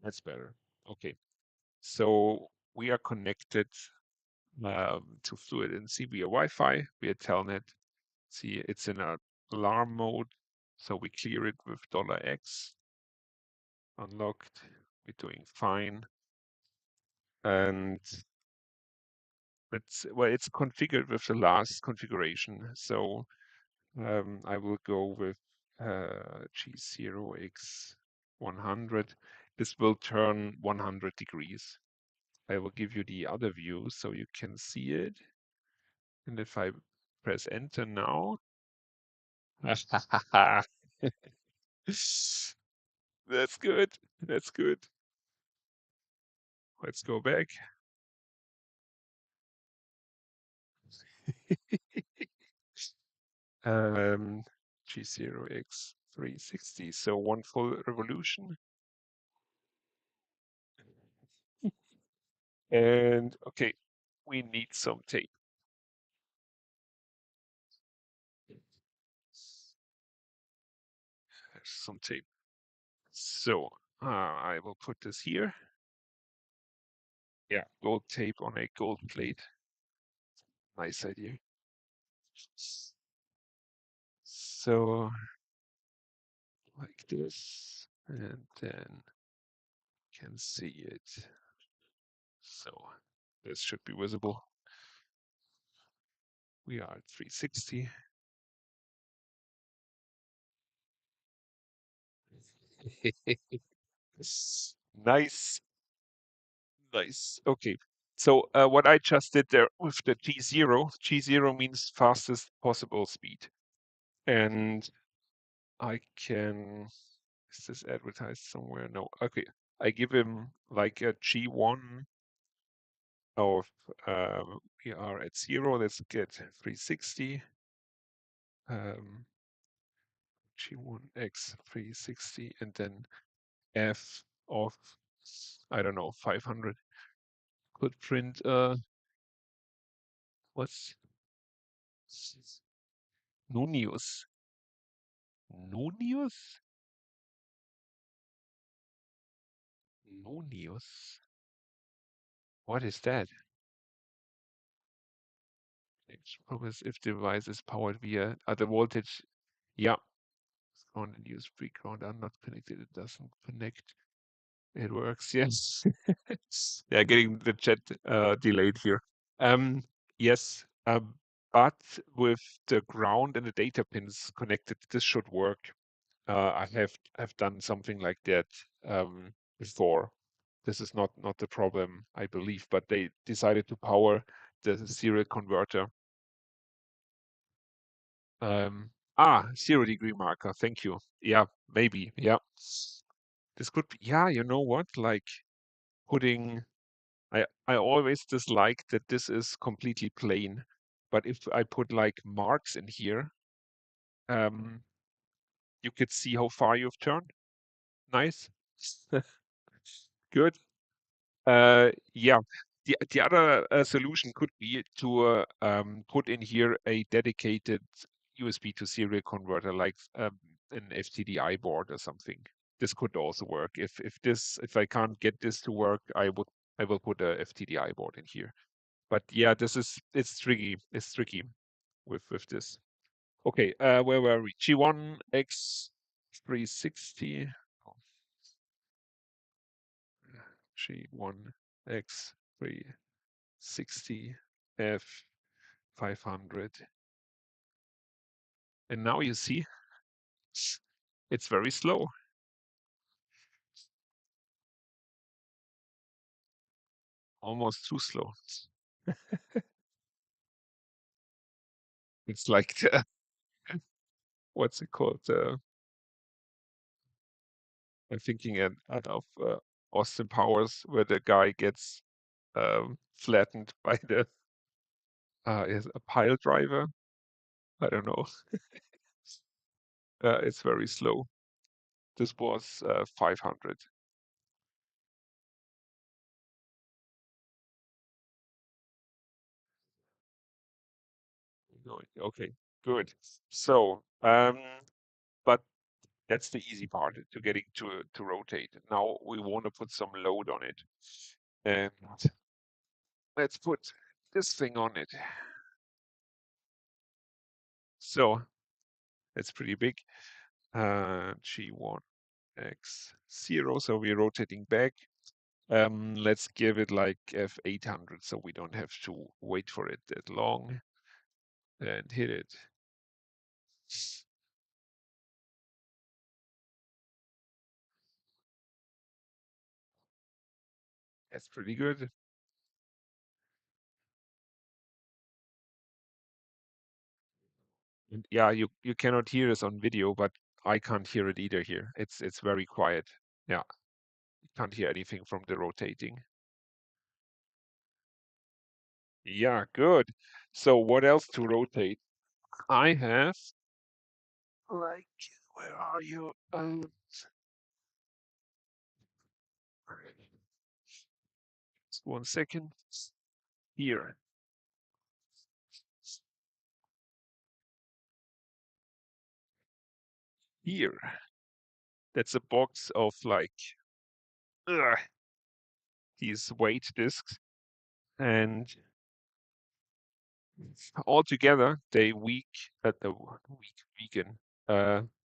S1: That's better. Okay, so we are connected to fluidnc via Wi-Fi, via telnet. See, it's in a alarm mode, so we clear it with $X. Unlocked. We're doing fine, and it's configured with the last configuration. So I will go with G0X100. This will turn 100 degrees. I will give you the other view so you can see it. And if I press enter now, that's good. That's good. Let's go back. um, G0X360. So one full revolution. And okay, we need some tape. There's some tape. So I will put this here. Yeah, gold tape on a gold plate. Nice idea. So like this, and then can see it. So this should be visible. We are at 360. Nice. Nice. Okay. So what I just did there with the G0 means fastest possible speed. And I can, is this advertised somewhere? No. Okay. I give him like a G1 of, we are at 0. Let's get 360. G1X 360 and then F of, I don't know, 500. Could print, what's Nunius? Nunius? Nonius? What is that? Progress if device is powered via the voltage. Yeah. Ground and use free ground are not connected. It doesn't connect. It works. Yes. Yeah, getting the chat delayed here. Yes. But with the ground and the data pins connected, this should work. I have done something like that before. This is not the problem, I believe, but they decided to power the serial converter. 0 degree marker. Thank you. Yeah, maybe. Yeah, this could be. Yeah, you know what? Like putting. I always dislike that this is completely plain, but if I put like marks in here, um, you could see how far you've turned. Nice. Good. Yeah. The other solution could be to put in here a dedicated USB to serial converter, like an FTDI board or something. This could also work. If I can't get this to work, I will put a FTDI board in here. But yeah, it's tricky. It's tricky with this. Okay, where were we? G1X 360. G1X 360 F 500. And now you see it's very slow, almost too slow. It's like the, what's it called? I'm thinking out of Austin Powers, where the guy gets flattened by the is a pile driver. I don't know. It's very slow. This was 500. No, okay, good. So, but that's the easy part to getting to rotate. Now we want to put some load on it, and let's put this thing on it. So it's pretty big. G1 X 0. So we're rotating back. Let's give it like F800 so we don't have to wait for it that long and hit it. That's pretty good. And yeah, you cannot hear us on video, but I can't hear it either here. It's very quiet. Yeah, you can't hear anything from the rotating. Yeah, good. So what else to rotate? I have like, where are you? Just 1 second. Here, here. That's a box of like ugh, these weight discs, and altogether they weaken.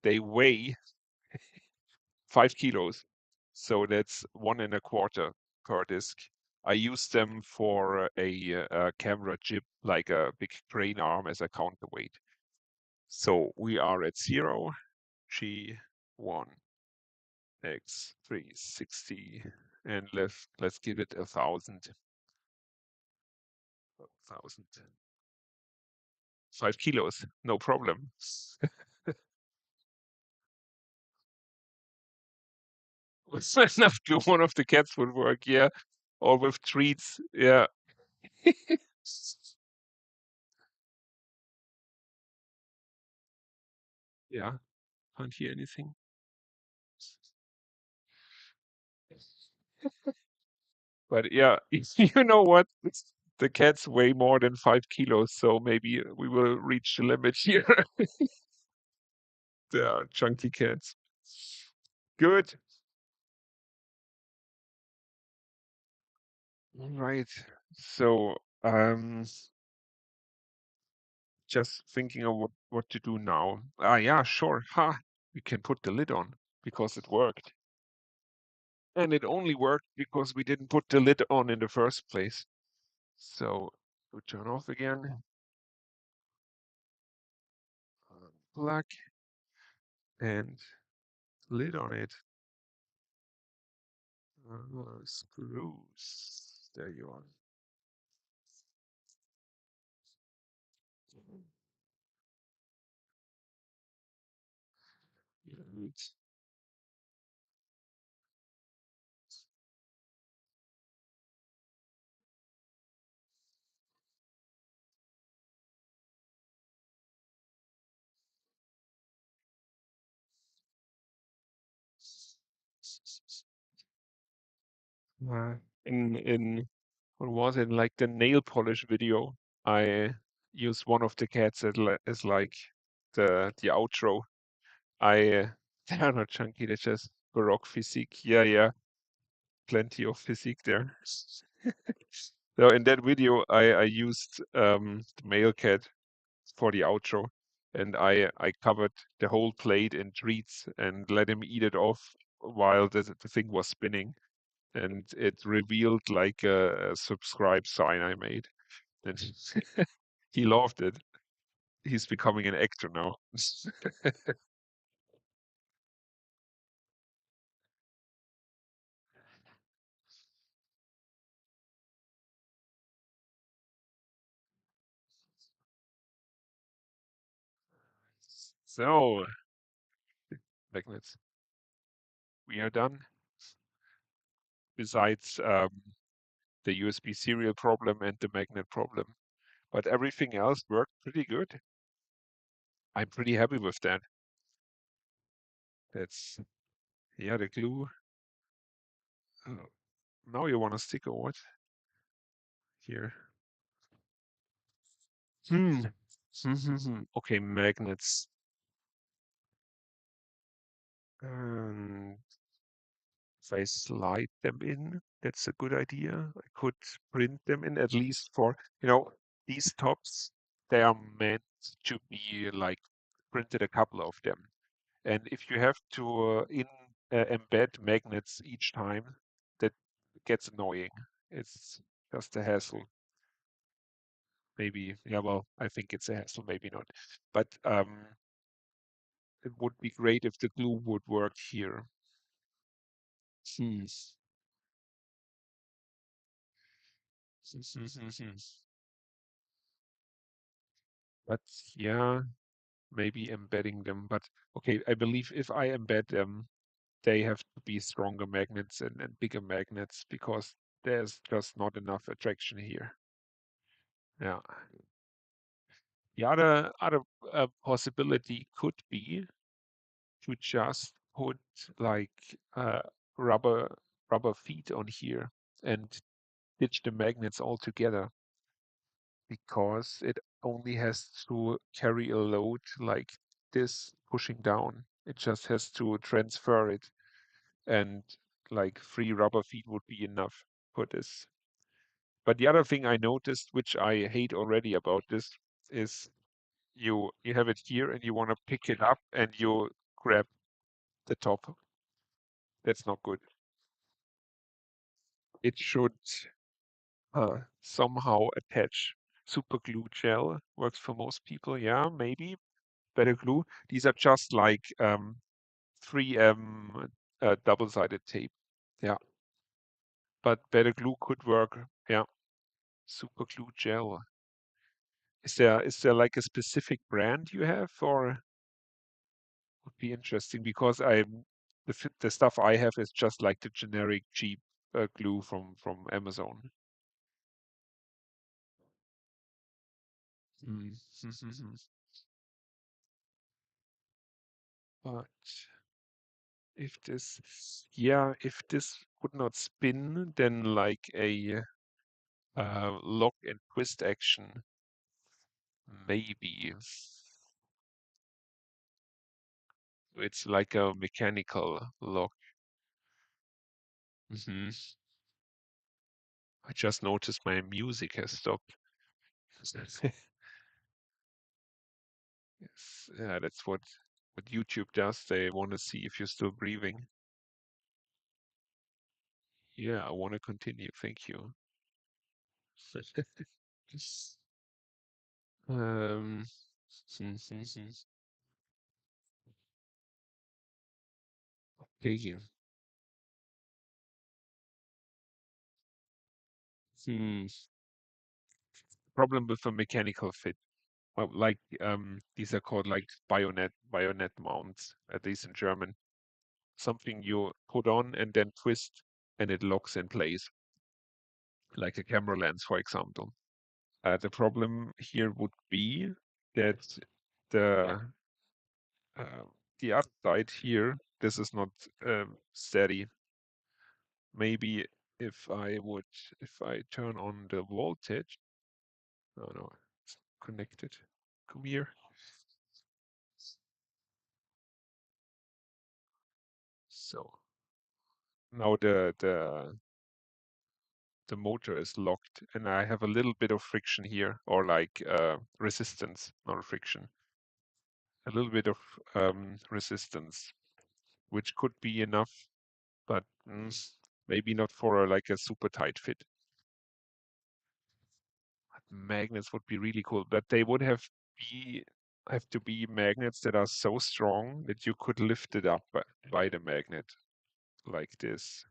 S1: They weigh 5 kilos, so that's 1.25 per disc. I use them for a camera chip, like a big crane arm as a counterweight. So we are at 0, G1, X360, and let's give it 1,000. 1,000. 5 kilos, no problem. Enough to one of the cats would work, yeah. Or with treats, yeah. Yeah, can't hear anything. But yeah, you know what? The cats weigh more than 5 kilos, so maybe we will reach the limit here. They are chunky cats. Good. All right. So, just thinking of what to do now. Ah, yeah, sure. Ha, we can put the lid on because it worked. And it only worked because we didn't put the lid on in the first place. So, we turn off again. Plug and lid on it. Screws. There you are. And, uh, in what was it, like the nail polish video? I used one of the cats as like the outro. I they're not chunky, they're just Baroque physique. Yeah, yeah, plenty of physique there. So in that video, I used the male cat for the outro, and I covered the whole plate in treats and let him eat it off while the thing was spinning, and it revealed like a subscribe sign I made, and he loved it. He's becoming an actor now. So, magnets, we are done. Besides the USB serial problem and the magnet problem, but everything else worked pretty good. I'm pretty happy with that. That's, yeah, the glue. Oh, now you want to stick or what? Here. Hmm. Okay, magnets. And if I slide them in, that's a good idea. I could print them in at least for, these tops, they are meant to be like printed a couple of them. And if you have to embed magnets each time, that gets annoying. It's just a hassle. Maybe, yeah, well, I think it's a hassle, maybe not. But it would be great if the glue would work here. Hmm. But yeah, maybe embedding them. But okay, I believe if I embed them, they have to be stronger magnets and bigger magnets because there's just not enough attraction here. Yeah. The other possibility could be to just put like rubber rubber feet on here and stitch the magnets all together because it only has to carry a load like this pushing down. It just has to transfer it, and like 3 rubber feet would be enough for this. But the other thing I noticed, which I hate already about this, is you have it here and you want to pick it up and you grab the top. That's not good. It should somehow attach. Super glue gel works for most people. Yeah, maybe better glue. These are just like 3M double-sided tape. Yeah, but better glue could work. Yeah, super glue gel. Is there like a specific brand you have, or would be interesting because the stuff I have is just like the generic cheap glue from Amazon. Mm. But if this would not spin, then like a lock and twist action, maybe it's like a mechanical lock. hmm I just noticed my music has stopped. Yes, yeah, that's what YouTube does. They want to see if you're still breathing. Yeah, I want to continue. Thank you. Um, okay. Hmm. Problem with a mechanical fit. Well, like these are called like bayonet mounts, at least in German. Something you put on and then twist and it locks in place, like a camera lens, for example. The problem here would be that the uh, the other side here, this is not steady. Maybe if I turn on the voltage, oh no, it's connected. Come here. So now the motor is locked and I have a little bit of friction here, or like resistance, not friction, a little bit of resistance, which could be enough, but maybe not for like a super tight fit. Magnets would be really cool, but they would have to be magnets that are so strong that you could lift it up by the magnet like this.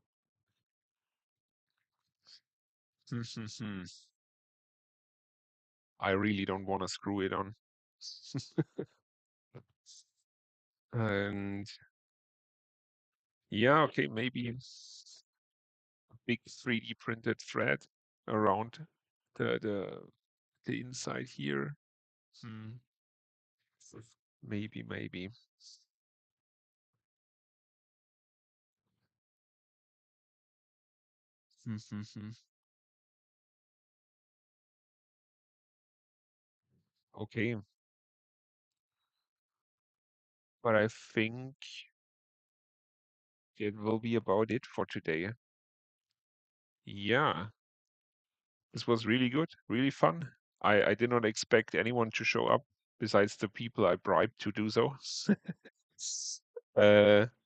S1: I really don't want to screw it on. And yeah, okay, maybe a big 3D printed thread around the the inside here. Hmm. Maybe, maybe. Okay, but I think it will be about it for today. Yeah, this was really good, really fun. I did not expect anyone to show up besides the people I bribed to do so.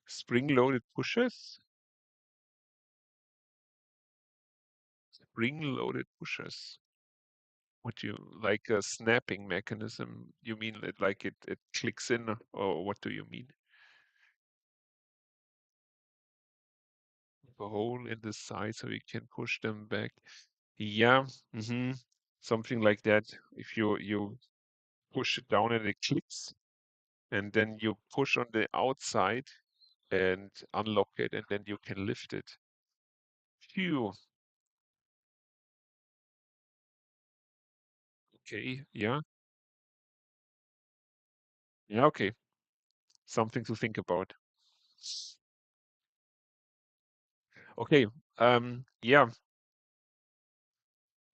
S1: Spring-loaded pushers? Spring-loaded pushers. What you like a snapping mechanism? You mean it like it clicks in, or what do you mean? A hole in the side so you can push them back. Yeah, something like that. If you push it down and it clicks, and then you push on the outside and unlock it, and then you can lift it. Phew. Okay. Yeah. Yeah. Okay. Something to think about. Okay. Yeah.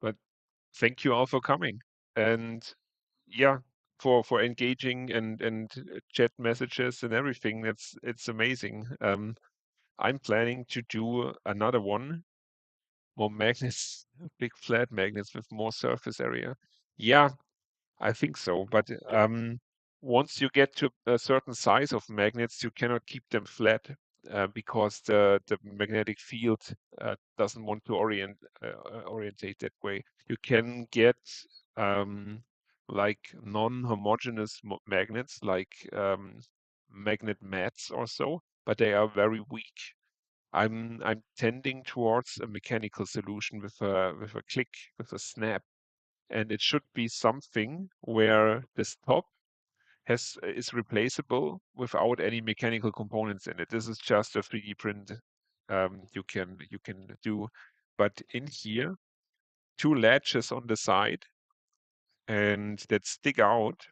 S1: But thank you all for coming, and yeah, for engaging and chat messages and everything. It's amazing. I'm planning to do another one, more magnets, big flat magnets with more surface area. Yeah, I think so. But once you get to a certain size of magnets, you cannot keep them flat because the magnetic field doesn't want to orientate that way. You can get like non-homogeneous magnets, like magnet mats or so, but they are very weak. I'm tending towards a mechanical solution with a click, with a snap, and it should be something where this top is replaceable without any mechanical components in it. This is just a 3D print you can do, but in here, two latches on the side and that stick out,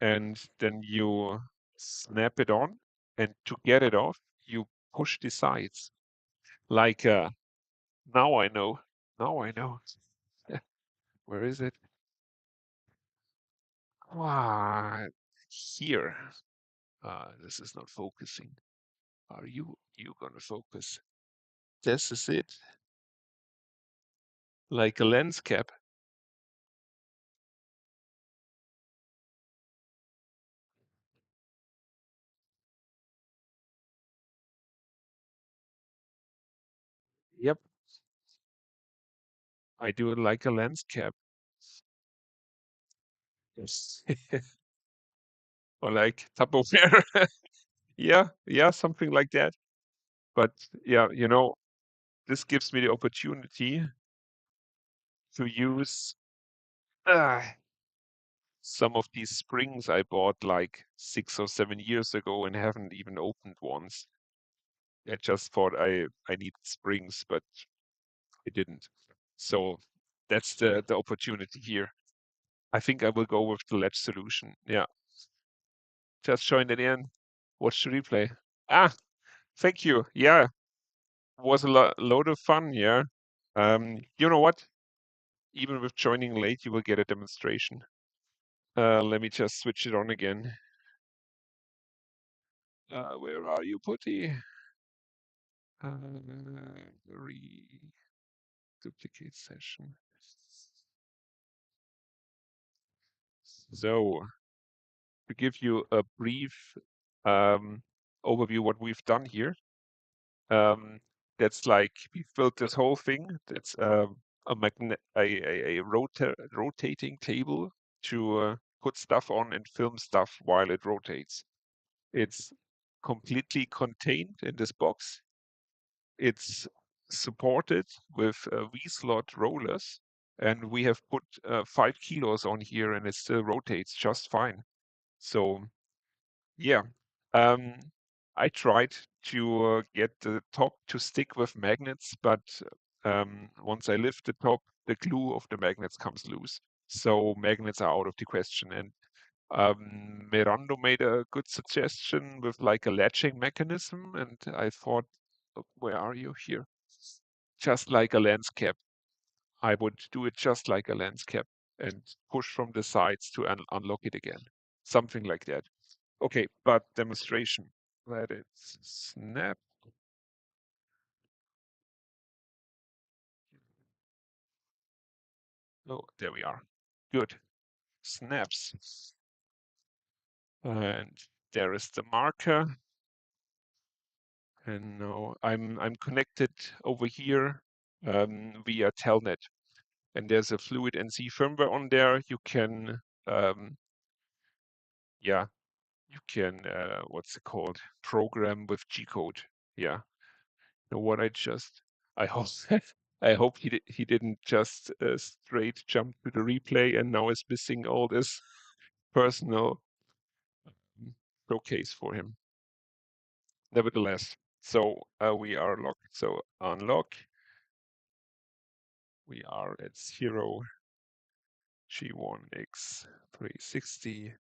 S1: and then you snap it on, and to get it off, you push the sides like now I know. Now I know. Where is it? Ah, here. This is not focusing. Are you gonna focus? This is it. Like a lens cap. Yep. I do it like a lens cap. Yes. Or like Tupperware. Yeah, yeah, something like that. But yeah, this gives me the opportunity to use uh, some of these springs I bought like 6 or 7 years ago and haven't even opened once. I just thought I need springs, but I didn't. So that's the opportunity here. I think I will go with the ledge solution. Yeah, just join it in. Watch the replay. Ah, thank you. Yeah, was a load of fun. Yeah. You know what? Even with joining late, you will get a demonstration. Let me just switch it on again. Where are you, Putty? Duplicate session. So to give you a brief overview what we've done here. That's like we built this whole thing. That's a magnet, a rotating table to put stuff on and film stuff while it rotates. It's completely contained in this box. It's supported with V-slot rollers, and we have put 5 kilos on here, and it still rotates just fine. So yeah, um, I tried to get the top to stick with magnets, but once I lift the top, the glue of the magnets comes loose. So magnets are out of the question. And Mirando made a good suggestion with like a latching mechanism, and I thought, where are you here? Just like a lens cap. I would do it just like a lens cap and push from the sides to unlock it again. Something like that. Okay, but demonstration. Let it snap. Oh, there we are. Good. Snaps. And there is the marker. And now I'm connected over here via telnet. And there's a fluidnc firmware on there. You can yeah, you can what's it called? Program with G code. Yeah. You know what I hope I hope he didn't just straight jump to the replay and now is missing all this personal showcase for him. Nevertheless, so we are locked. So unlock. We are at 0 G1X 360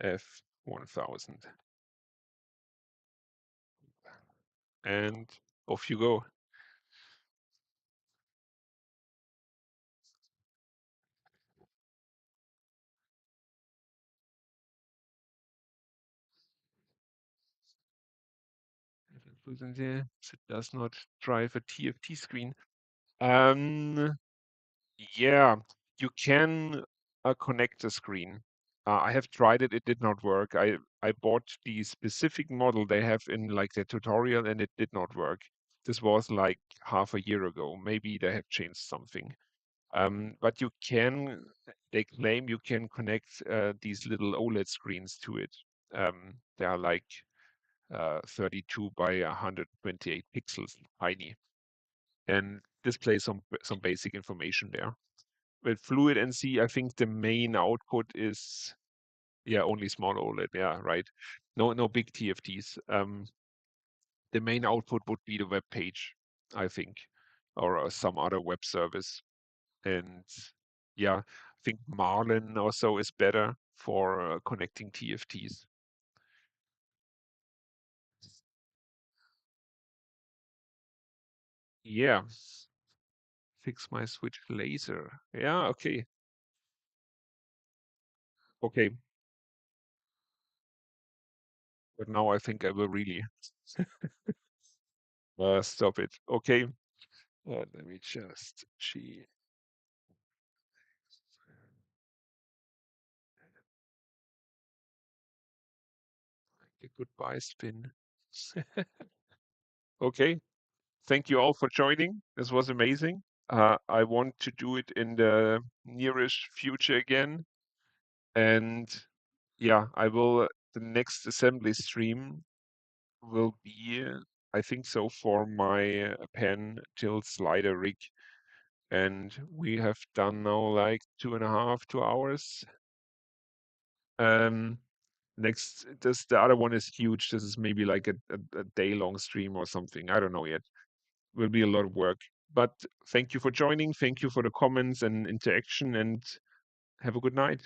S1: F1000. And off you go. It does not drive a TFT screen. Um, yeah, you can connect the screen. I have tried it; it did not work. I bought the specific model they have in like the tutorial, and it did not work. This was like half a year ago. Maybe they have changed something. But you can, they claim you can connect these little OLED screens to it. They are like 32 by 128 pixels, tiny, and display some basic information there. With fluidnc, I think the main output is only small OLED. Yeah, right. No big TFTs. The main output would be the web page, I think, or some other web service. And yeah, I think Marlin also is better for connecting TFTs. Yeah, fix my switch laser. Yeah, okay. Okay, but now I think I will really stop it. Okay, let me just a goodbye spin. Okay, thank you all for joining. This was amazing. I want to do it in the nearest future again. And yeah, I will, the next assembly stream will be, I think so, for my pen till slider rig. And we have done now like 2.5, 2 hours. Um, the other one is huge. This is maybe like a day-long stream or something. I don't know yet. Will be a lot of work. But thank you for joining. Thank you for the comments and interaction, and have a good night.